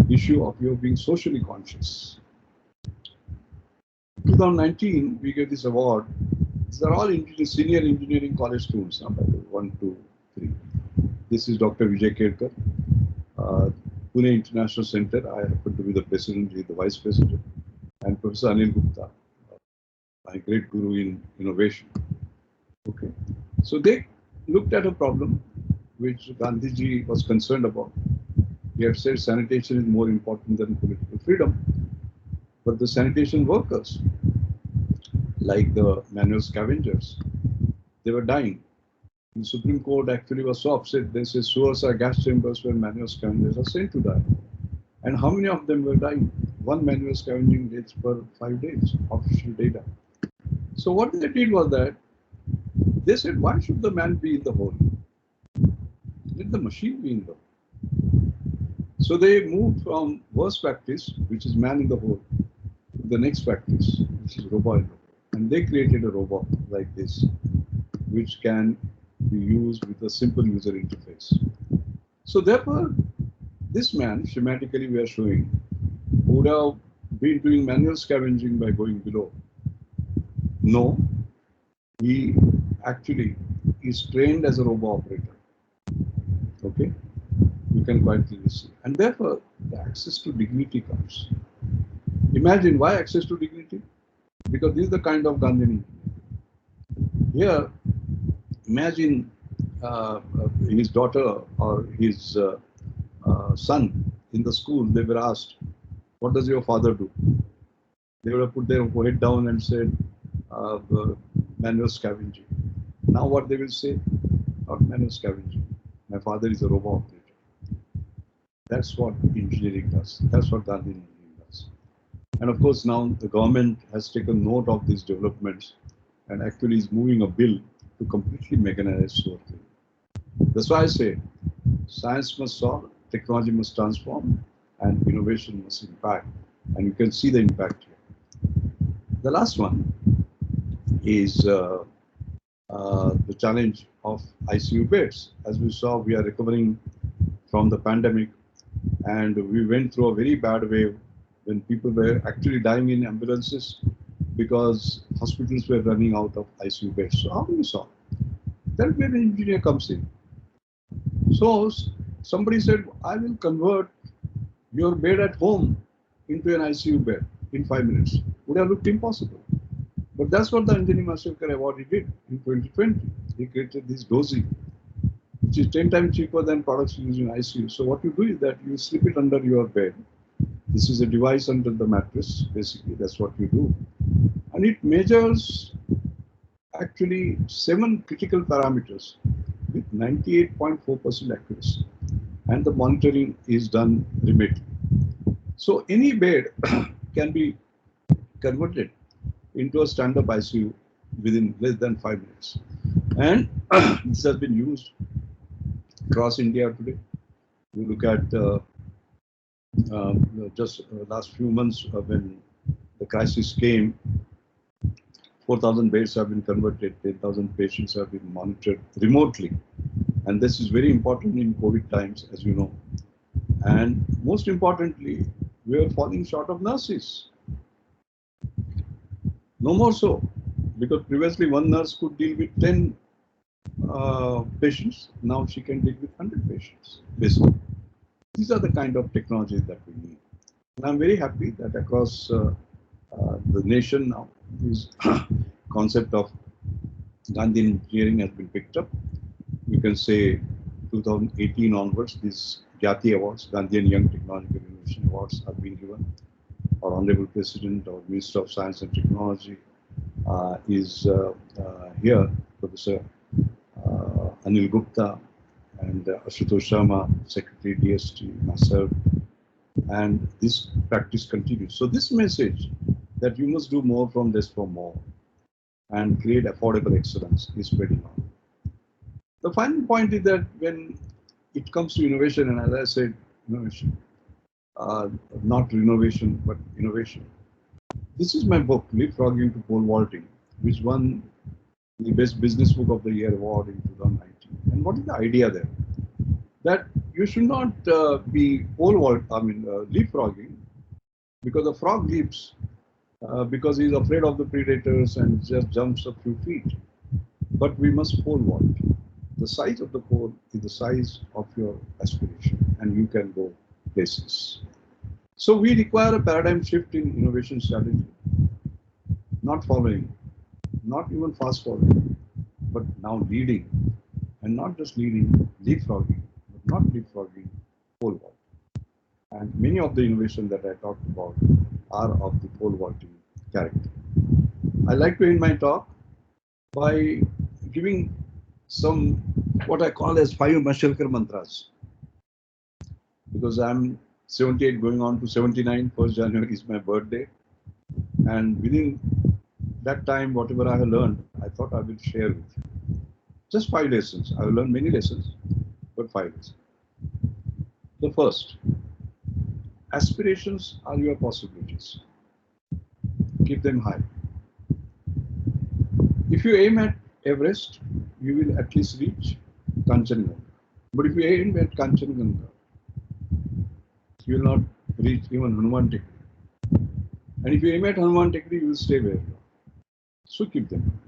issue of your being socially conscious. 2019, we gave this award. These are all senior engineering college students, number 1, 2, 3. This is Dr. Vijay Kedkar, Pune International Center. I happen to be the president, he is the vice president, and Professor Anil Gupta, my great guru in innovation. Okay, so they looked at a problem which Gandhiji was concerned about. He had said sanitation is more important than political freedom. But the sanitation workers, like the manual scavengers, they were dying. The Supreme Court actually was so upset, they said sewers are gas chambers where manual scavengers are sent to die. And how many of them were dying? One manual scavenging deaths per 5 days, official data. So what they did was that they said, why should the man be in the hole? Let the machine be in the hole. So they moved from worst practice, which is man in the hole, to the next practice, which is robot in the hole. And they created a robot like this, which can be used with a simple user interface. So therefore, this man, schematically we are showing, would have been doing manual scavenging by going below. No, he actually is trained as a robot operator. Okay, you can quite clearly see. And therefore, the access to dignity comes. Imagine why access to dignity? Because this is the kind of Gandhian. Here, imagine his daughter or his son in the school, they were asked, "What does your father do?" They would have put their head down and said, "Manual scavenging." Now what they will say? "Not manual scavenging. My father is a robot operator." That's what engineering does. That's what Gandhi engineering does. And of course, now the government has taken note of these developments and actually is moving a bill to completely mechanize sourcing. That's why I say science must solve, technology must transform, and innovation must impact. And you can see the impact here. The last one is the challenge of ICU beds. As we saw, we are recovering from the pandemic, and we went through a very bad wave when people were actually dying in ambulances because hospitals were running out of ICU beds. So how do you solve? That's where an engineer comes in. So somebody said, "I will convert your bed at home into an ICU bed in 5 minutes." Would have looked impossible. But that's what the Engineering Mashelkar Award did in 2020. He created this dosing, which is 10 times cheaper than products used in ICU. So what you do is that you slip it under your bed. This is a device under the mattress, basically, that's what you do. And it measures actually 7 critical parameters with 98.4% accuracy. And the monitoring is done remotely. So any bed can be converted into a stand-up ICU within less than 5 minutes. And this has been used across India today. You look at just last few months when the crisis came, 4,000 beds have been converted, 10,000 patients have been monitored remotely. And this is very important in COVID times, as you know. And most importantly, we are falling short of nurses. No more so, because previously one nurse could deal with 10 patients. Now she can deal with 100 patients, basically. These are the kind of technologies that we need. And I'm very happy that across the nation now, this concept of Gandhi engineering has been picked up. You can say 2018 onwards, these Jati Awards, Gandhian Young Technological Innovation Awards, have been given. Our Honorable President, our Minister of Science and Technology is here, Professor Anil Gupta and Ashutosh Sharma, Secretary DST, myself, and this practice continues. So this message that you must do more from this for more and create affordable excellence is spreading on. The final point is that when it comes to innovation, and as I said, innovation, not renovation, but innovation. This is my book, Leapfrogging to Pole Vaulting, which won the Best Business Book of the Year award in 2019. And what is the idea there? That you should not be leapfrogging, because the frog leaps because he's afraid of the predators and just jumps a few feet. But we must pole vault. The size of the pole is the size of your aspiration, and you can go places. So we require a paradigm shift in innovation strategy, not following, not even fast following, but now leading, and not just leading, leapfrogging, but not leapfrogging, pole vault. And many of the innovations that I talked about are of the pole vaulting character. I like to end my talk by giving some what I call as 5 Mashelkar mantras, because I'm 78 going on to 79, 1st January is my birthday, and within that time, whatever I have learned, I thought I will share with you. Just 5 lessons. I have learned many lessons, but 5 lessons. The first, aspirations are your possibilities. Keep them high. If you aim at Everest, you will at least reach Kanchenjunga. But if you aim at Kanchenjunga, you will not reach even Hanuman Tekri. And if you aim at Hanuman Tekri, you will stay where you are. So keep them.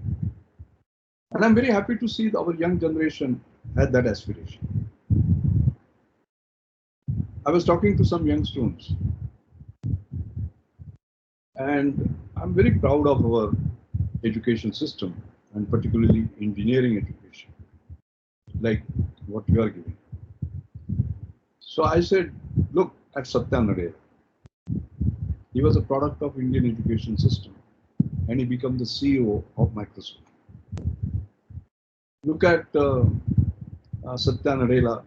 And I'm very happy to see our young generation had that aspiration. I was talking to some young students, and I'm very proud of our education system, and particularly engineering education. like what you are giving. So I said, look at Satya Nadella. He was a product of Indian education system and he became the CEO of Microsoft. Look at Satya Nadella,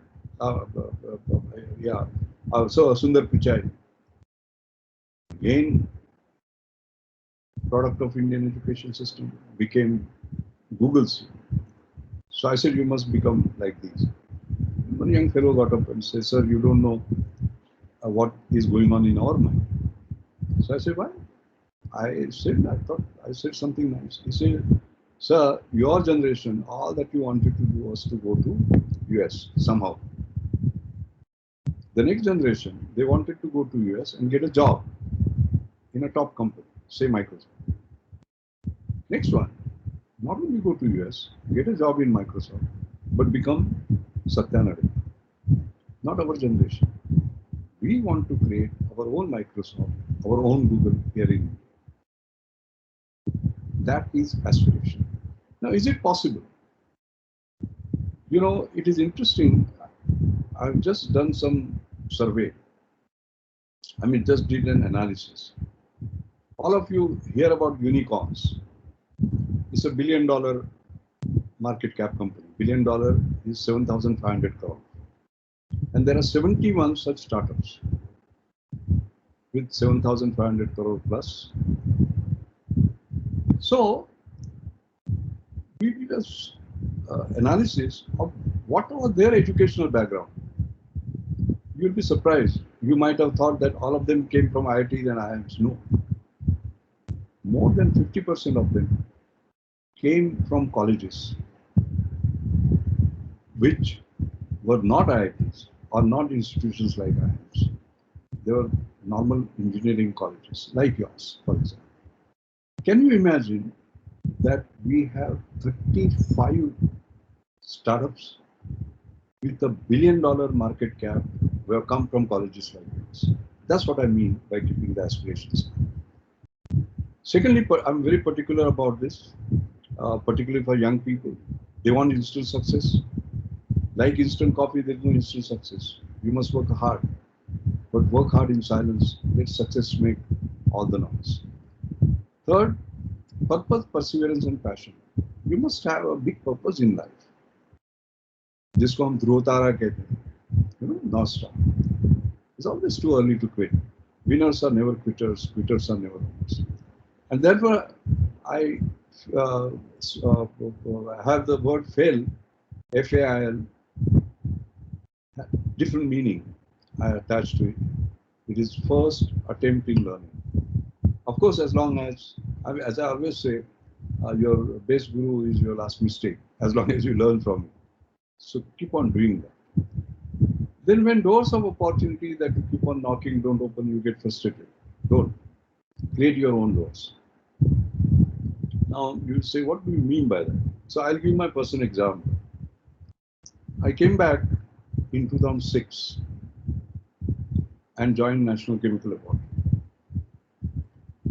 so Sundar Pichai, again product of Indian education system, became Google's CEO. So I said, you must become like these. One young fellow got up and said, sir, you don't know what is going on in our mind. So I said, why? I said something nice. He said, sir, your generation, all that you wanted to do was to go to US somehow. The next generation, they wanted to go to US and get a job in a top company, say Microsoft. Next one, not only go to US, get a job in Microsoft, but become Satya Nadella. Not our generation. We want to create our own Microsoft, our own Google here in India. That is aspiration. Now, is it possible? You know, it is interesting. I've just done some survey. Just did an analysis. All of you hear about unicorns. It's $1 billion market cap company. $1 billion is 7,500 crore. And there are 71 such startups with 7,500 crore plus. So we did an analysis of what was their educational background. You'll be surprised. You might have thought that all of them came from IITs and IIMs. No. More than 50% of them came from colleges which were not IITs or not institutions like IIMs. They were normal engineering colleges like yours, for example. Can you imagine that we have 35 startups with a $1 billion market cap who have come from colleges like yours? That's what I mean by keeping the aspirations. Secondly, I'm very particular about this, particularly for young people. They want instant success. Like instant coffee, there's no instant success. You must work hard, but work hard in silence. Let success make all the noise. Third, purpose, perseverance, and passion. You must have a big purpose in life. जिसको हम ध्रुव तारा कहते हैं, North Star. It's always too early to quit. Winners are never quitters. Quitters are never winners. And therefore, I have the word fail, F-A-I-L, different meaning I attach to it. It is first attempt in learning. Of course, as long as I always say, your best guru is your last mistake, as long as you learn from it. So keep on doing that. Then when doors of opportunity that you keep on knocking don't open, you get frustrated. Don't. Create your own doors. Now you say, what do you mean by that? So I'll give my personal example. I came back in 2006 and joined National Chemical Laboratory.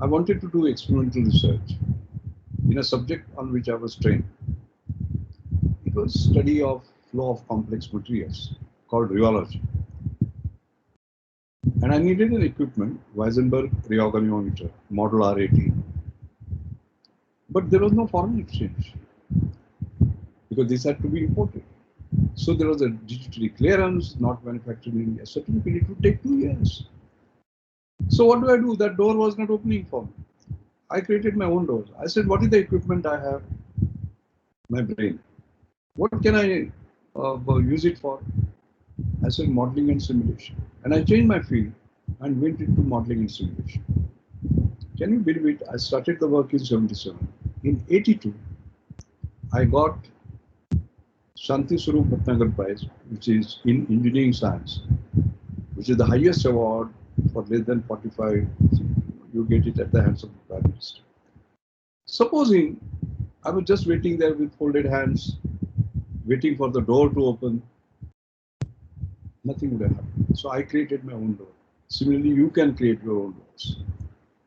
I wanted to do experimental research in a subject on which I was trained. It was study of flow of complex materials called rheology. And I needed an equipment, Weisenberg rheogoniometer, model R18. But there was no foreign exchange because this had to be imported. So there was a digitally clearance, not manufactured in India. Certificate, it would take 2 years. So what do? That door was not opening for me. I created my own doors. I said, what is the equipment I have? My brain. What can I use it for? I said modeling and simulation. And I changed my field and went into modeling and simulation. Can you believe it? I started the work in 77. In 82, I got Shanti Swarup Bhatnagar Prize, which is in engineering science, which is the highest award for less than 45. You get it at the hands of the Prime Minister. Supposing I was just waiting there with folded hands, waiting for the door to open, nothing would have happened. So I created my own door. Similarly, you can create your own doors.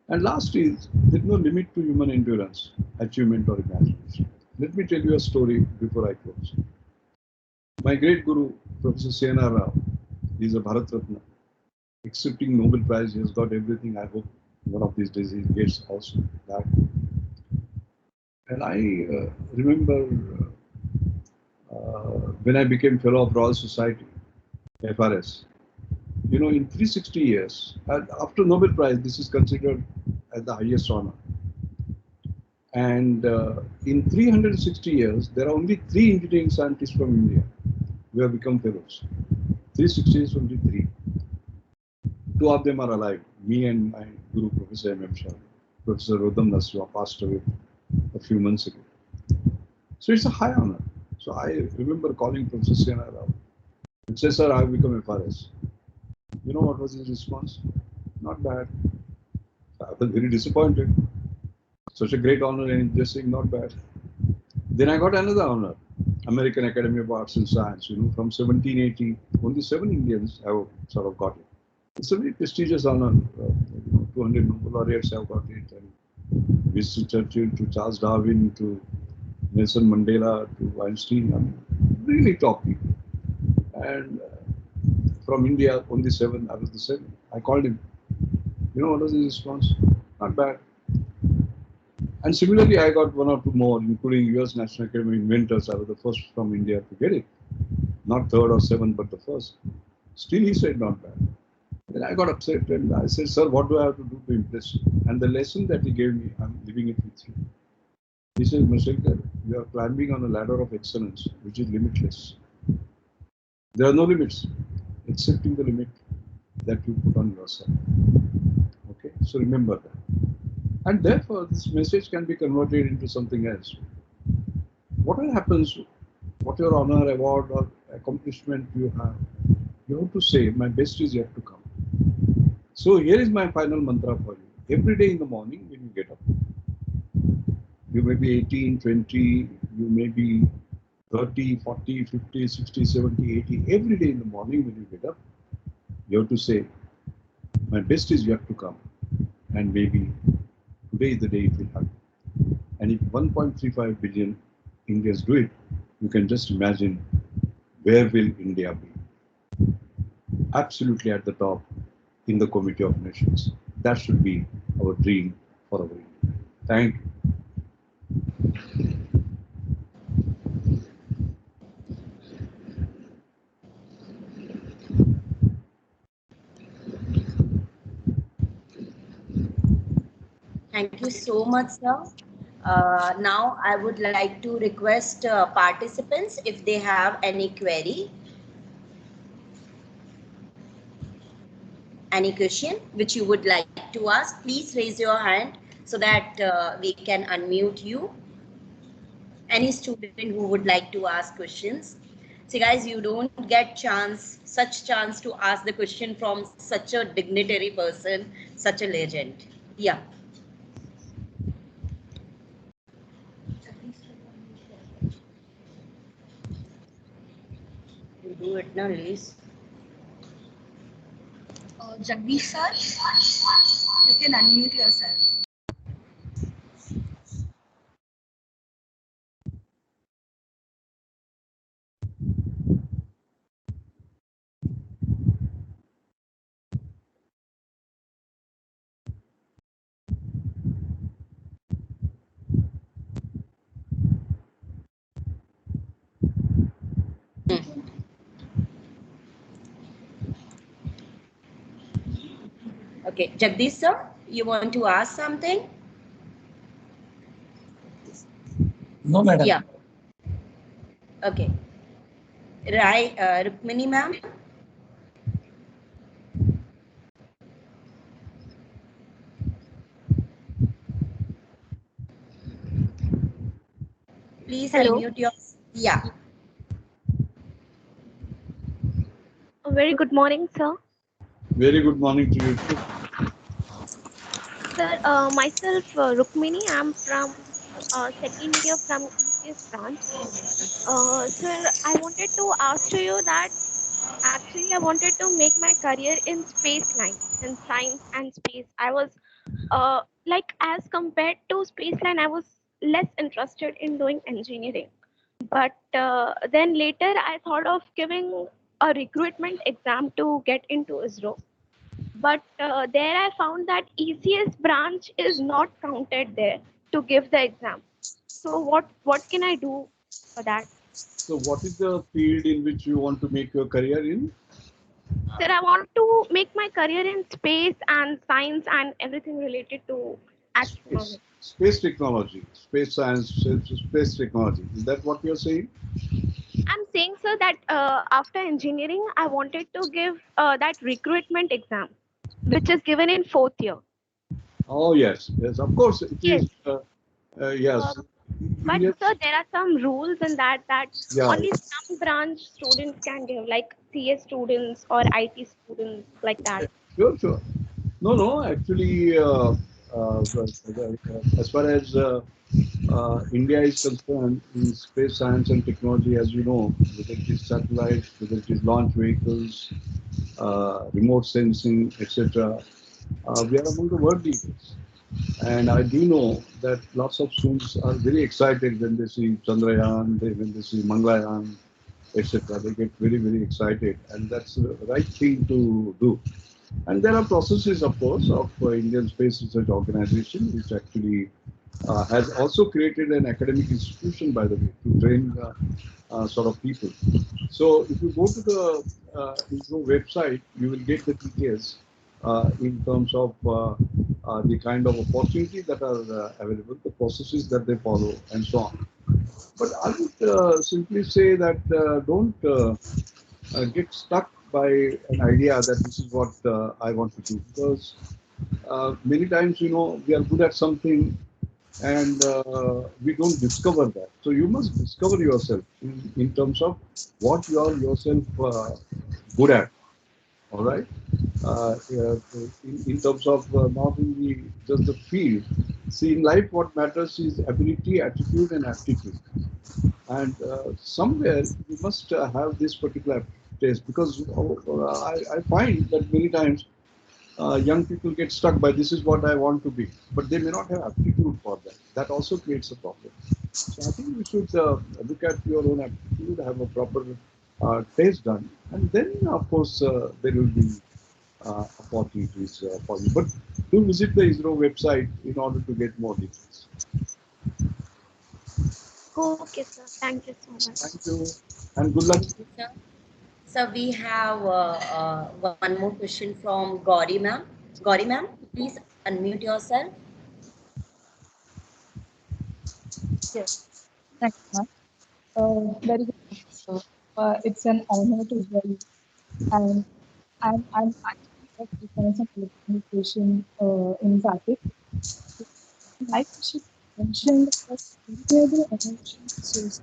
And last is, there's no limit to human endurance, achievement, or imagination. Let me tell you a story before I close. My great guru, Professor Sena Rao, is a Bharat Ratna. Accepting Nobel Prize, he has got everything. I hope one of these days he gets also that. And I remember when I became Fellow of Royal Society, FRS, you know, in 360 years, and after Nobel Prize, this is considered as the highest honor. And in 360 years, there are only 3 engineering scientists from India who have become fellows. 360 is only 3. 2 of them are alive, me and my guru, Professor M. Shah. Professor Rodam Naswa passed away a few months ago. So it's a high honor. So I remember calling Professor Sena Rao and said, sir, I have become FRS. You know what was his response? Not bad. I was very disappointed. Such a great honor, and just saying not bad. Then I got another honor, American Academy of Arts and Science. You know, from 1780, only 7 Indians have sort of got it. It's a very prestigious honor. 200 Nobel laureates have got it, and Winston Churchill to Charles Darwin to Nelson Mandela to Einstein. I mean, really top people. And from India, only 7. I was the 7. I called him. You know what was his response? Not bad. And similarly, I got 1 or 2 more, including US National Academy Inventors. I was the first from India to get it. Not 3rd or 7th, but the first. Still, he said not bad. Then I got upset and I said, sir, what do I have to do to impress you? And the lesson that he gave me, I'm leaving it with you. He said, Mashelkar, you are climbing on a ladder of excellence, which is limitless. There are no limits, excepting the limit that you put on yourself. Okay, so remember that. And therefore, this message can be converted into something else. Whatever happens, whatever honor, award, or accomplishment you have to say, my best is yet to come. So here is my final mantra for you. Every day in the morning when you get up, you may be 18, 20, you may be 30, 40, 50, 60, 70, 80. Every day in the morning when you get up, you have to say, my best is yet to come. And maybe today is the day it will happen. And if 1.35 billion Indians do it, you can just imagine where will India be? Absolutely at the top in the Committee of Nations. That should be our dream for our India. Thank you. Thank you so much, sir. Now I would like to request participants if they have any query, any question which you would like to ask, please raise your hand so that we can unmute you. Any student who would like to ask questions. See guys, you don't get such chance to ask the question from such a dignitary person, such a legend. Yeah. You do it now, Liz. Jagdish sir, you can unmute yourself. Okay, Jagdish sir, you want to ask something? No, madam. Yeah. Okay. Rukmini ma'am. Please unmute your. Yeah. A very good morning, sir. Very good morning to you too. Sir, myself, Rukmini. I'm from second year from ECS branch. Sir, I wanted to ask to you that actually I wanted to make my career in space line, in science and space. I was like as compared to space line, I was less interested in doing engineering. But then later I thought of giving a recruitment exam to get into ISRO. But there I found that ECS branch is not counted there to give the exam. So what can I do for that? So what is the field in which you want to make your career in? Sir, I want to make my career in space and science and everything related to astronomy. Space technology, space science, space technology. Is that what you're saying? I'm saying, sir, that after engineering, I wanted to give that recruitment exam, which is given in fourth year. Oh yes, yes. Of course, it Yes. is. Yes. But Yes. sir, there are some rules in that Yeah. only some branch students can give, like CS students or IT students, like that. Sure, sure. No, no. Actually, as far as India is concerned in space science and technology, as you know, whether it is satellites, whether it is launch vehicles, remote sensing, etc., we are among the world leaders. And I do know that lots of students are very excited when they see Chandrayaan, when they see Mangalyaan, etc. They get very, very excited, and that's the right thing to do. And there are processes, of course, of Indian Space Research Organization, which actually has also created an academic institution, by the way, to train sort of people. So if you go to the ISRO website, you will get the details in terms of the kind of opportunities that are available, the processes that they follow, and so on. But I would simply say that don't get stuck by an idea that this is what I want to do, because many times, you know, we are good at something and we don't discover that. So you must discover yourself in terms of what you are yourself good at. All right. In terms of not only just the field. See, in life, what matters is ability, attitude, and aptitude. And somewhere you must have this particular taste, because I find that many times young people get stuck by this is what I want to be, but they may not have aptitude for that. That also creates a problem. So I think you should look at your own aptitude, have a proper test done, and then of course there will be opportunities for you. But do visit the ISRO website in order to get more details. Okay, sir. Thank you so much. Thank you, and good luck. Thank you, sir. So we have one more question from Gauri ma'am. Gauri ma'am, please unmute yourself. Yes. Thank you, ma'am. Very good. So, it's an honor to hear you. And I'm actually a defense of telecommunication in SAKEC. My question mentioned that renewable energy sources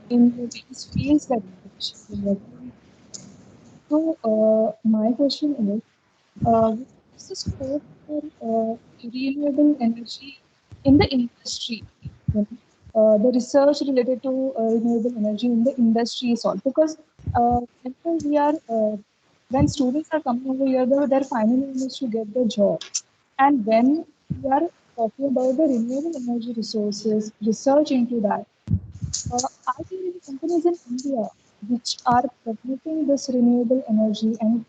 in these fields that you mentioned. So, my question is, what is the scope for renewable energy in the industry? The research related to renewable energy in the industry is all, because whenever we are when students are coming over here, their final aim is to get the job. And when we are talking about the renewable energy resources, research into that, are there any companies in India which are promoting this renewable energy and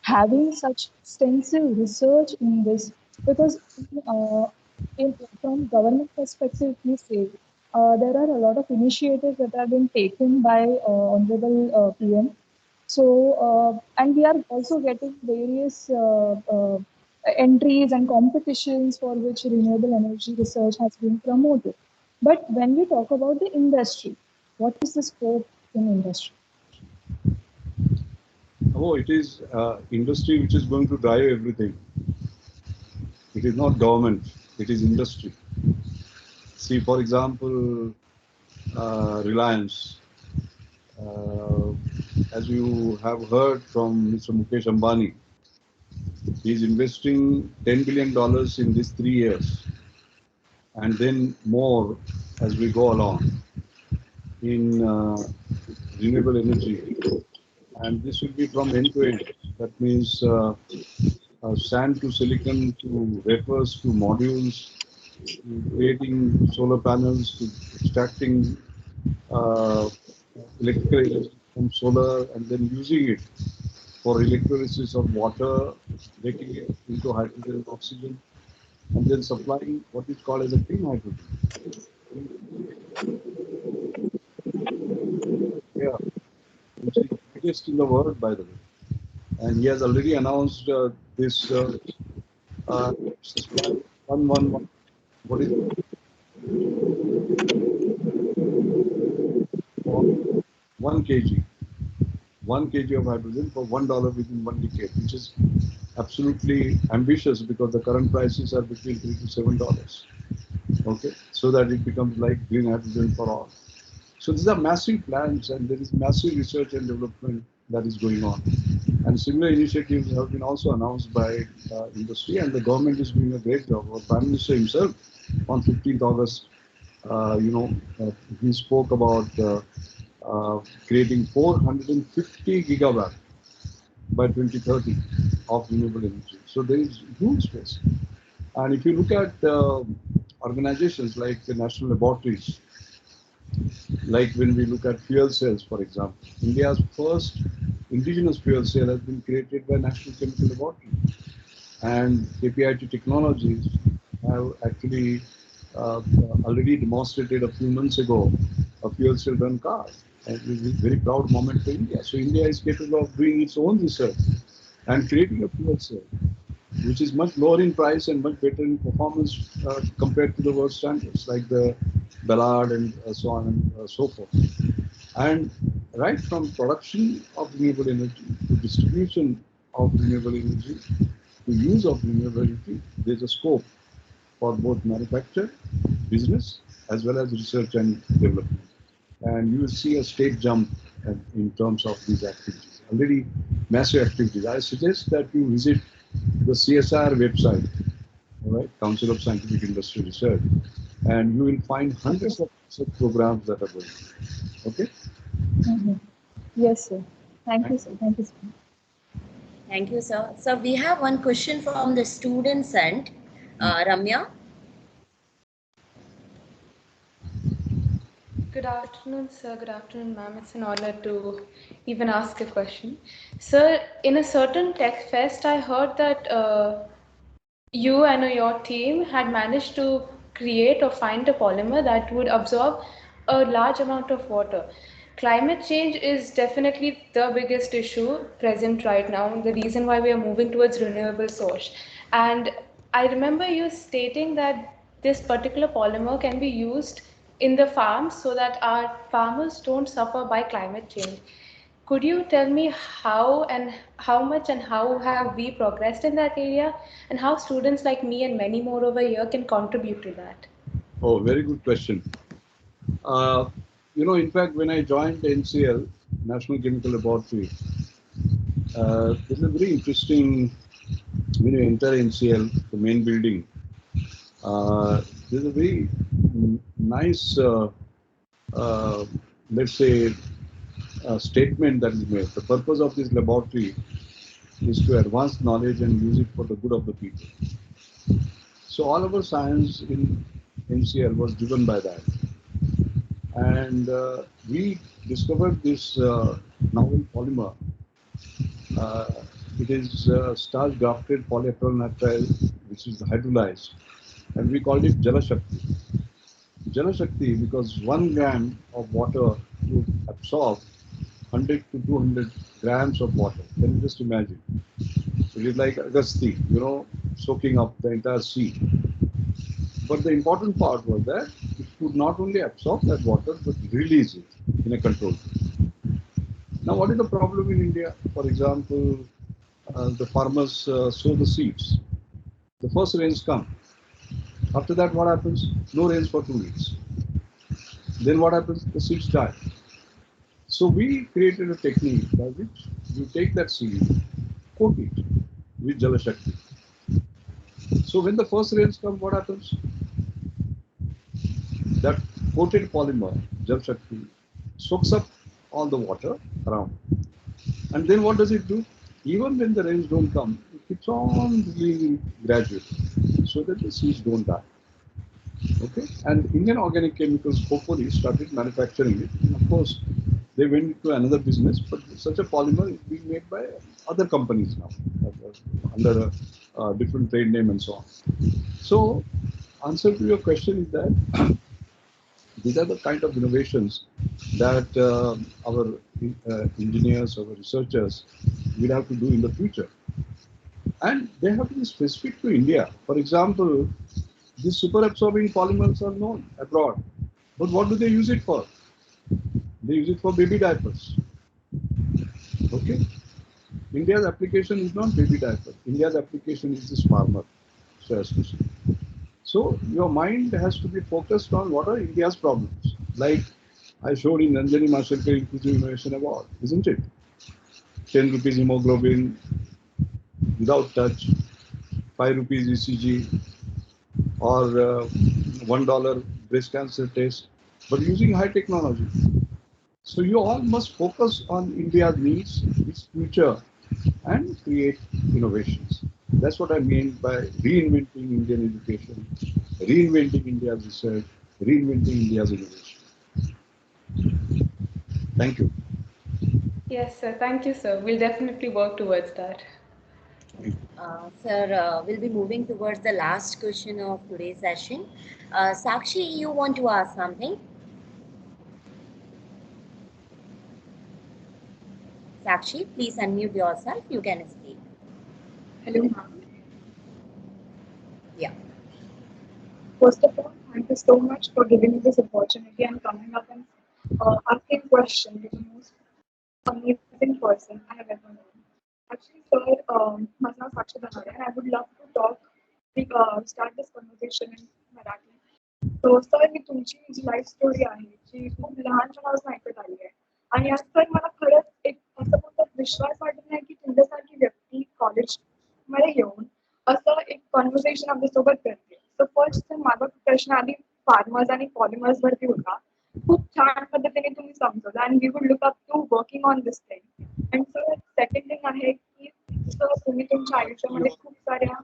having such extensive research in this? Because from government perspective, we say there are a lot of initiatives that have been taken by Honorable PM. So, and we are also getting various entries and competitions for which renewable energy research has been promoted. But when we talk about the industry, what is the scope in industry? Oh, it is industry which is going to drive everything. It is not government, it is industry. See, for example, Reliance. As you have heard from Mr. Mukesh Ambani, he is investing $10 billion in these 3 years, and then more as we go along in renewable energy. And this will be from end to end. That means sand to silicon to wafers to modules to creating solar panels to extracting uh, electrical energy from solar and then using it for electrolysis of water, making it into hydrogen and oxygen, and then supplying what is called as a green hydrogen. Yeah, which is the biggest in the world, by the way. And he has already announced this supply 111. What is it? For 1 kg. 1 kg of hydrogen for $1 within 1 decade, which is absolutely ambitious because the current prices are between $3 to $7. Okay, so that it becomes like green hydrogen for all. So these are massive plans, and there is massive research and development that is going on. And similar initiatives have been also announced by industry, and the government is doing a great job. Our Prime Minister himself, on 15th August, he spoke about creating 450 gigawatt by 2030 of renewable energy. So there is huge space. And if you look at organizations like the national laboratories, like when we look at fuel cells, for example, India's first indigenous fuel cell has been created by National Chemical Laboratory. And KPIT Technologies have actually already demonstrated a few months ago a fuel cell run car. And it is a very proud moment for India. So India is capable of doing its own research and creating a fuel cell, which is much lower in price and much better in performance compared to the world standards like the Ballard and so on and so forth. And right from production of renewable energy to distribution of renewable energy to use of renewable energy, there's a scope for both manufacture, business, as well as research and development. And you will see a state jump in terms of these activities. Already massive activities. I suggest that you visit the CSR website, all right, Council of Scientific Industry Research, and you will find hundreds of such programs that are going on. Okay? Yes, sir. Thank you, sir. Thank you, sir. Thank you, sir. So we have one question from the students end. Ramya? Good afternoon, sir. Good afternoon, ma'am. It's an honor to even ask a question. Sir, in a certain tech fest, I heard that you and your team had managed to create or find a polymer that would absorb a large amount of water. Climate change is definitely the biggest issue present right now, the reason why we are moving towards renewable source. And I remember you stating that this particular polymer can be used in the farms so that our farmers don't suffer by climate change. Could you tell me how and how much and how have we progressed in that area, and how students like me and many more over here can contribute to that? Oh, very good question. In fact, when I joined NCL, National Chemical Laboratory, there's a very interesting, when you enter NCL, the main building, there's a very nice, let's say, statement that is made. The purpose of this laboratory is to advance knowledge and use it for the good of the people. So all of our science in NCL was driven by that. And we discovered this novel polymer. It is starch grafted polyacrylonitrile, which is hydrolyzed, and we called it Jalashakti. Jalashakti because 1 gram of water would absorb 100 to 200 grams of water. Can you just imagine? It is like Agasti, soaking up the entire sea. But the important part was that it could not only absorb that water, but release it in a controlled way. Now, what is the problem in India? For example, the farmers sow the seeds. The first rains come. After that, what happens? No rains for 2 weeks. Then what happens? The seeds die. So we created a technique by which you take that seed, coat it with Jalashakti. So when the first rains come, what happens? That coated polymer, Jalashakti, soaks up all the water around. And then what does it do? Even when the rains don't come, it keeps on releasing gradually so that the seeds don't die. Okay, and Indian Organic Chemicals hopefully started manufacturing it. And of course, they went into another business, but such a polymer is being made by other companies now under a different trade name and so on. So, answer to your question is that these are the kind of innovations that our engineers, our researchers will have to do in the future. And they have to be specific to India. For example, these super absorbing polymers are known abroad. But what do they use it for? They use it for baby diapers. Okay? India's application is not baby diaper. India's application is this farmer, so as to say. So your mind has to be focused on what are India's problems. Like I showed in Mashelkar Inclusive Innovation Award, isn't it? 10 rupees hemoglobin without touch, 5 rupees ECG, or $1 breast cancer test, but using high technology. So you all must focus on India's needs, its future, and create innovations. That's what I mean by reinventing Indian education, reinventing India's research, reinventing India's innovation. Thank you. Yes, sir. Thank you, sir. We'll definitely work towards that. Sir, we'll be moving towards the last question of today's session. Sakshi, you want to ask something? Sakshi, please unmute yourself. You can speak. Hello, ma'am. Yeah. First of all, thank you so much for giving me this opportunity and coming up and asking questions to the most amazing person I have ever known. Actually, sir, my name is Sakshi Dhanare, and I would love to start this conversation in Marathi. So, sir ही तुमची जी life story आहे जी खूप लहानपणापासून ऐकत आली आहे आणि आज सर मला खरंच एक असं बोलतात विश्वास वाटत नाही की तुमच्यासारखी व्यक्ती कॉलेजमध्ये येऊन असं एक कॉन्व्हर्सेशन आपल्यासोबत करते. सो फर्स्ट माझा प्रश्न आधी फार्मर्स आणि पॉलिमर्स वरती होता. खूप छान पद्धतीने तुम्ही समजवलं आणि we would look up to working on this thing. And sir second thing आहे की सर तुम्ही तुमच्या आयुष्यामध्ये खूप साऱ्या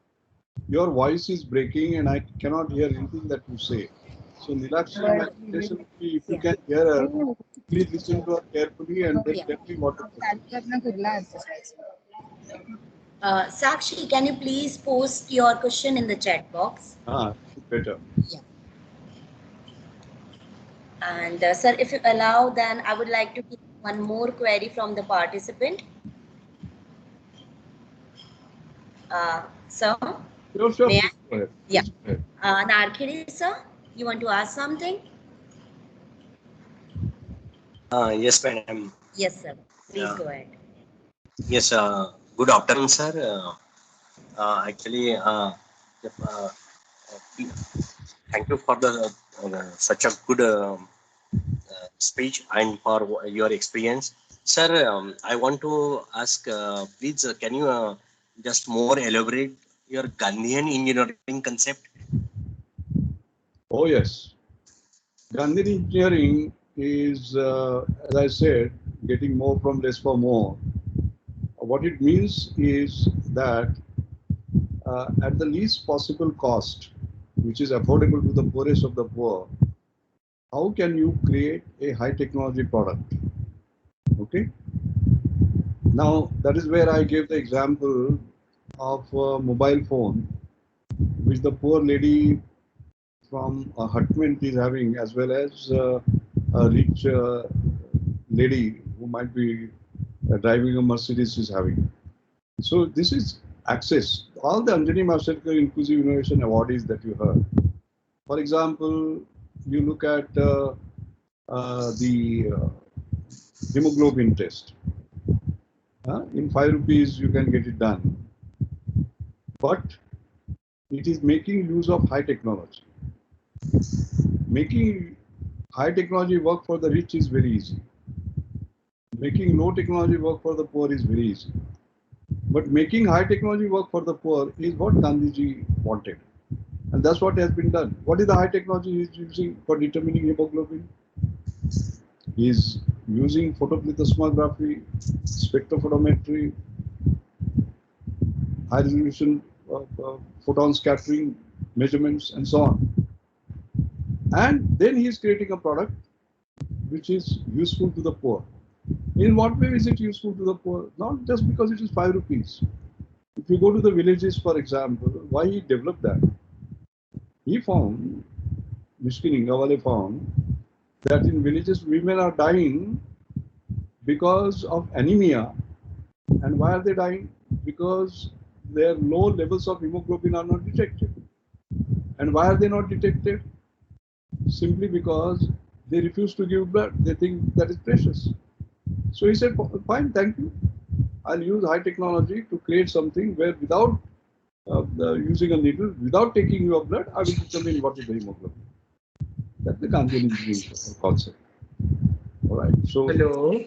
Your voice is breaking and I cannot hear anything that you say. So Nilakshi, my suggestion would be if you can hear her, please listen to her carefully and then tell me what to Sakshi, can you please post your question in the chat box? Better. Yeah. And sir, if you allow, then I would like to give one more query from the participant. Sir? Sure. May I? Go ahead. Yeah. Narkhedi, sir, you want to ask something? Yes, madam. Yes, sir. Please go ahead. Yes, good afternoon, sir. Actually, thank you for the such a good speech and for your experience. Sir, I want to ask, please, can you just more elaborate your Gandhian engineering concept? Oh, yes. Gandhian engineering is, as I said, getting more from less for more. What it means is that at the least possible cost, which is affordable to the poorest of the poor, how can you create a high technology product? Okay. Now, that is where I gave the example of a mobile phone, which the poor lady from Hutment is having, as well as a rich lady who might be driving a Mercedes is having. So this is access. All the Anjani Mashelkar Inclusive Innovation Awardees that you heard. For example, you look at the hemoglobin test. In 5 rupees, you can get it done. But it is making use of high technology. Making high technology work for the rich is very easy. Making low technology work for the poor is very easy. But making high technology work for the poor is what Gandhiji wanted. And that's what has been done. What is the high technology he is using for determining hemoglobin? He is using photoplethysmography, spectrophotometry, high resolution photon scattering measurements, and so on. And then he is creating a product which is useful to the poor. In what way is it useful to the poor? Not just because it is 5 rupees. If you go to the villages, for example, why he developed that? He found, Mishkin Ingawale found, that in villages women are dying because of anemia. And why are they dying? Because their low levels of hemoglobin are not detected. And why are they not detected? Simply because they refuse to give blood. They think that is precious. So he said, fine, thank you. I'll use high technology to create something where without using a needle, without taking your blood, I will determine what is the hemoglobin. That's the Gandhian concept. All right. So, Hello.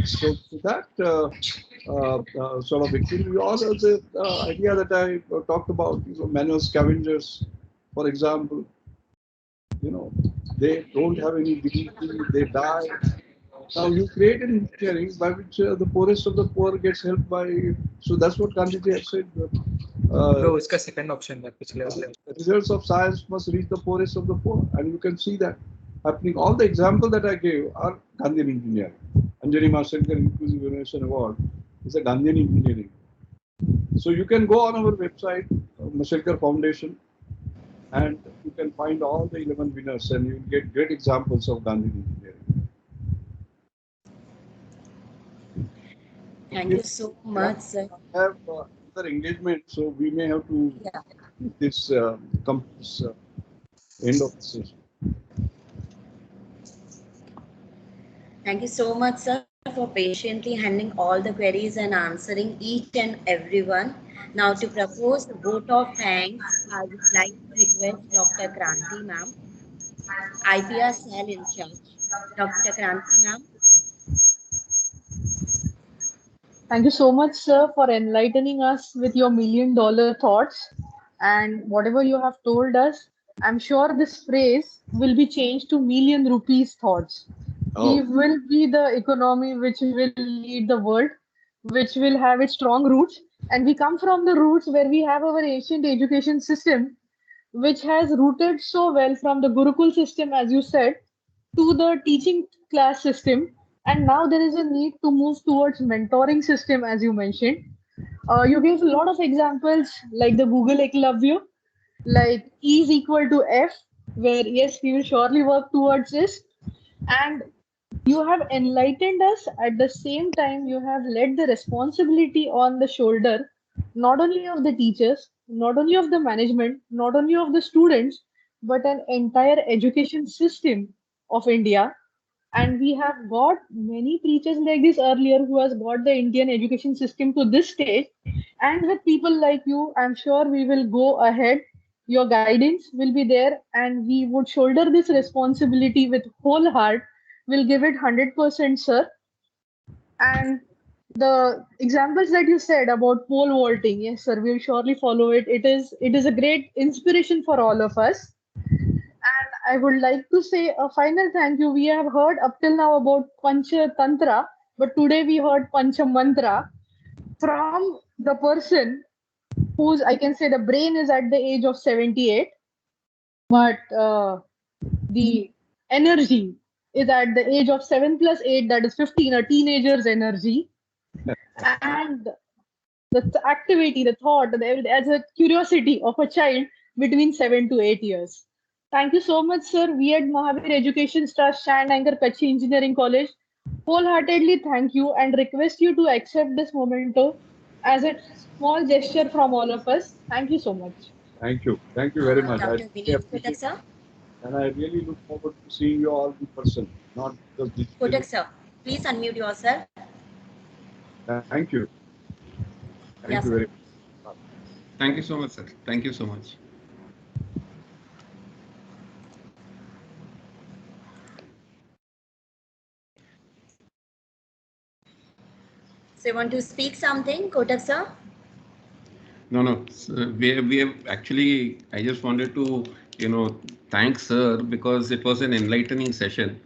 so that sort of victory, all of the idea that I talked about, manual scavengers, for example, they don't have any dignity, they die. Now you create an engineering by which the poorest of the poor gets helped by. So that's what Gandhiji had said. Bro, इसका second option है पिछले वाले. The results of science must reach the poorest of the poor, and you can see that happening. All the examples that I gave are Gandhian engineering. Anjali Mashelkar Inclusive Innovation Award is a Gandhian engineering. So you can go on our website, Mashelkar Foundation, and you can find all the 11 winners, and you will get great examples of Gandhian engineering. Thank you so much, sir. We have other engagement, so we may have to this end of the session. Thank you so much, sir, for patiently handling all the queries and answering each and every one. Now, to propose the vote of thanks, I would like to request Dr. Kranti ma'am, IPR cell in charge. Dr. Kranti ma'am. Thank you so much, sir, for enlightening us with your $1,000,000 thoughts. And whatever you have told us, I'm sure this phrase will be changed to million rupees thoughts. Oh. He will be the economy which will lead the world, which will have its strong roots. And we come from the roots where we have our ancient education system, which has rooted so well from the Gurukul system, as you said, to the teaching class system. And now there is a need to move towards mentoring system, as you mentioned. You gave a lot of examples like the Google Eklavya, like E is equal to F, where yes, we will surely work towards this. And you have enlightened us. At the same time, you have laid the responsibility on the shoulder, not only of the teachers, not only of the management, not only of the students, but an entire education system of India. And we have got many preachers like this earlier who has got the Indian education system to this stage. And with people like you, I'm sure we will go ahead. Your guidance will be there, and we would shoulder this responsibility with whole heart. We'll give it 100%, sir. And the examples that you said about pole vaulting, yes, sir, we'll surely follow it. It is a great inspiration for all of us. And I would like to say a final thank you. We have heard up till now about Pancha Tantra, but today we heard Pancha Mantra from the person whose, I can say, the brain is at the age of 78, but the energy is at the age of 7 plus 8, that is 15, a teenager's energy. And the activity, the thought, as a curiosity of a child between 7 to 8 years. Thank you so much, sir. We at Mahavir Education Trust, Shand Anchor, Kachi Engineering College, wholeheartedly thank you and request you to accept this memento as a small gesture from all of us. Thank you so much. Thank you. Thank you very much. I Dr. really Vineet appreciate Kotak, sir. it. And I really look forward to seeing you all in person, not just digitally. Kotak, sir, please unmute yourself. Thank you. Thank Yes, you sir. very much. Thank you so much, sir. Thank you so much. So you want to speak something, Kotak, sir? No. We have actually, I just wanted to, thank sir because it was an enlightening session.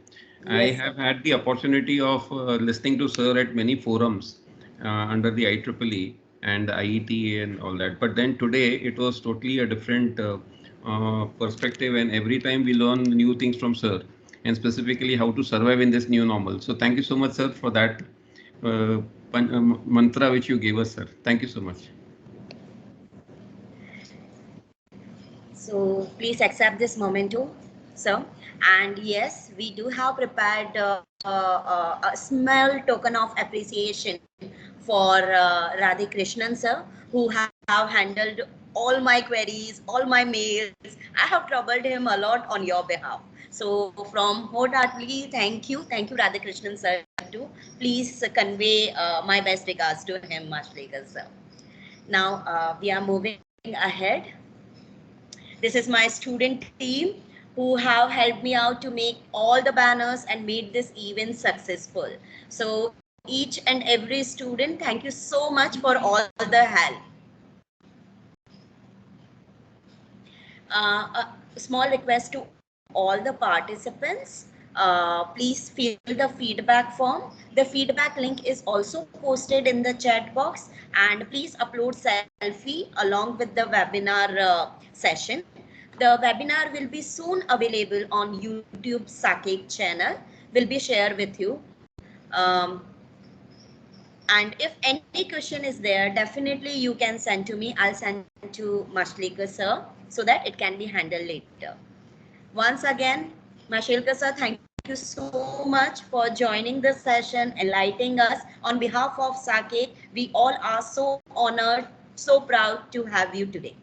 I Yes, have sir. had the opportunity of listening to sir at many forums under the IEEE and the IETA and all that. But then today it was totally a different perspective, and every time we learn new things from sir, and specifically how to survive in this new normal. So thank you so much, sir, for that mantra which you gave us, sir. Thank you so much. So please accept this memento, sir. And yes, we do have prepared a small token of appreciation for Radhikrishnan sir, who have handled all my queries, all my mails. I have troubled him a lot on your behalf. So from wholeheartedly, thank you Radhikrishnan sir too. Please convey my best regards to him, Mashelkar sir. Now we are moving ahead. This is my student team who have helped me out to make all the banners and made this event successful. So each and every student, thank you so much for all the help. A small request to all the participants. Please fill the feedback form. The feedback link is also posted in the chat box, and please upload selfie along with the webinar session. The webinar will be soon available on YouTube SAKEC channel. Will be shared with you. And if any question is there, definitely you can send to me. I'll send to Mashelkar sir so that it can be handled later. Once again, Mashelkar sir, thank you so much for joining this session, enlightening us. On behalf of SAKEC, we all are so honored, so proud to have you today.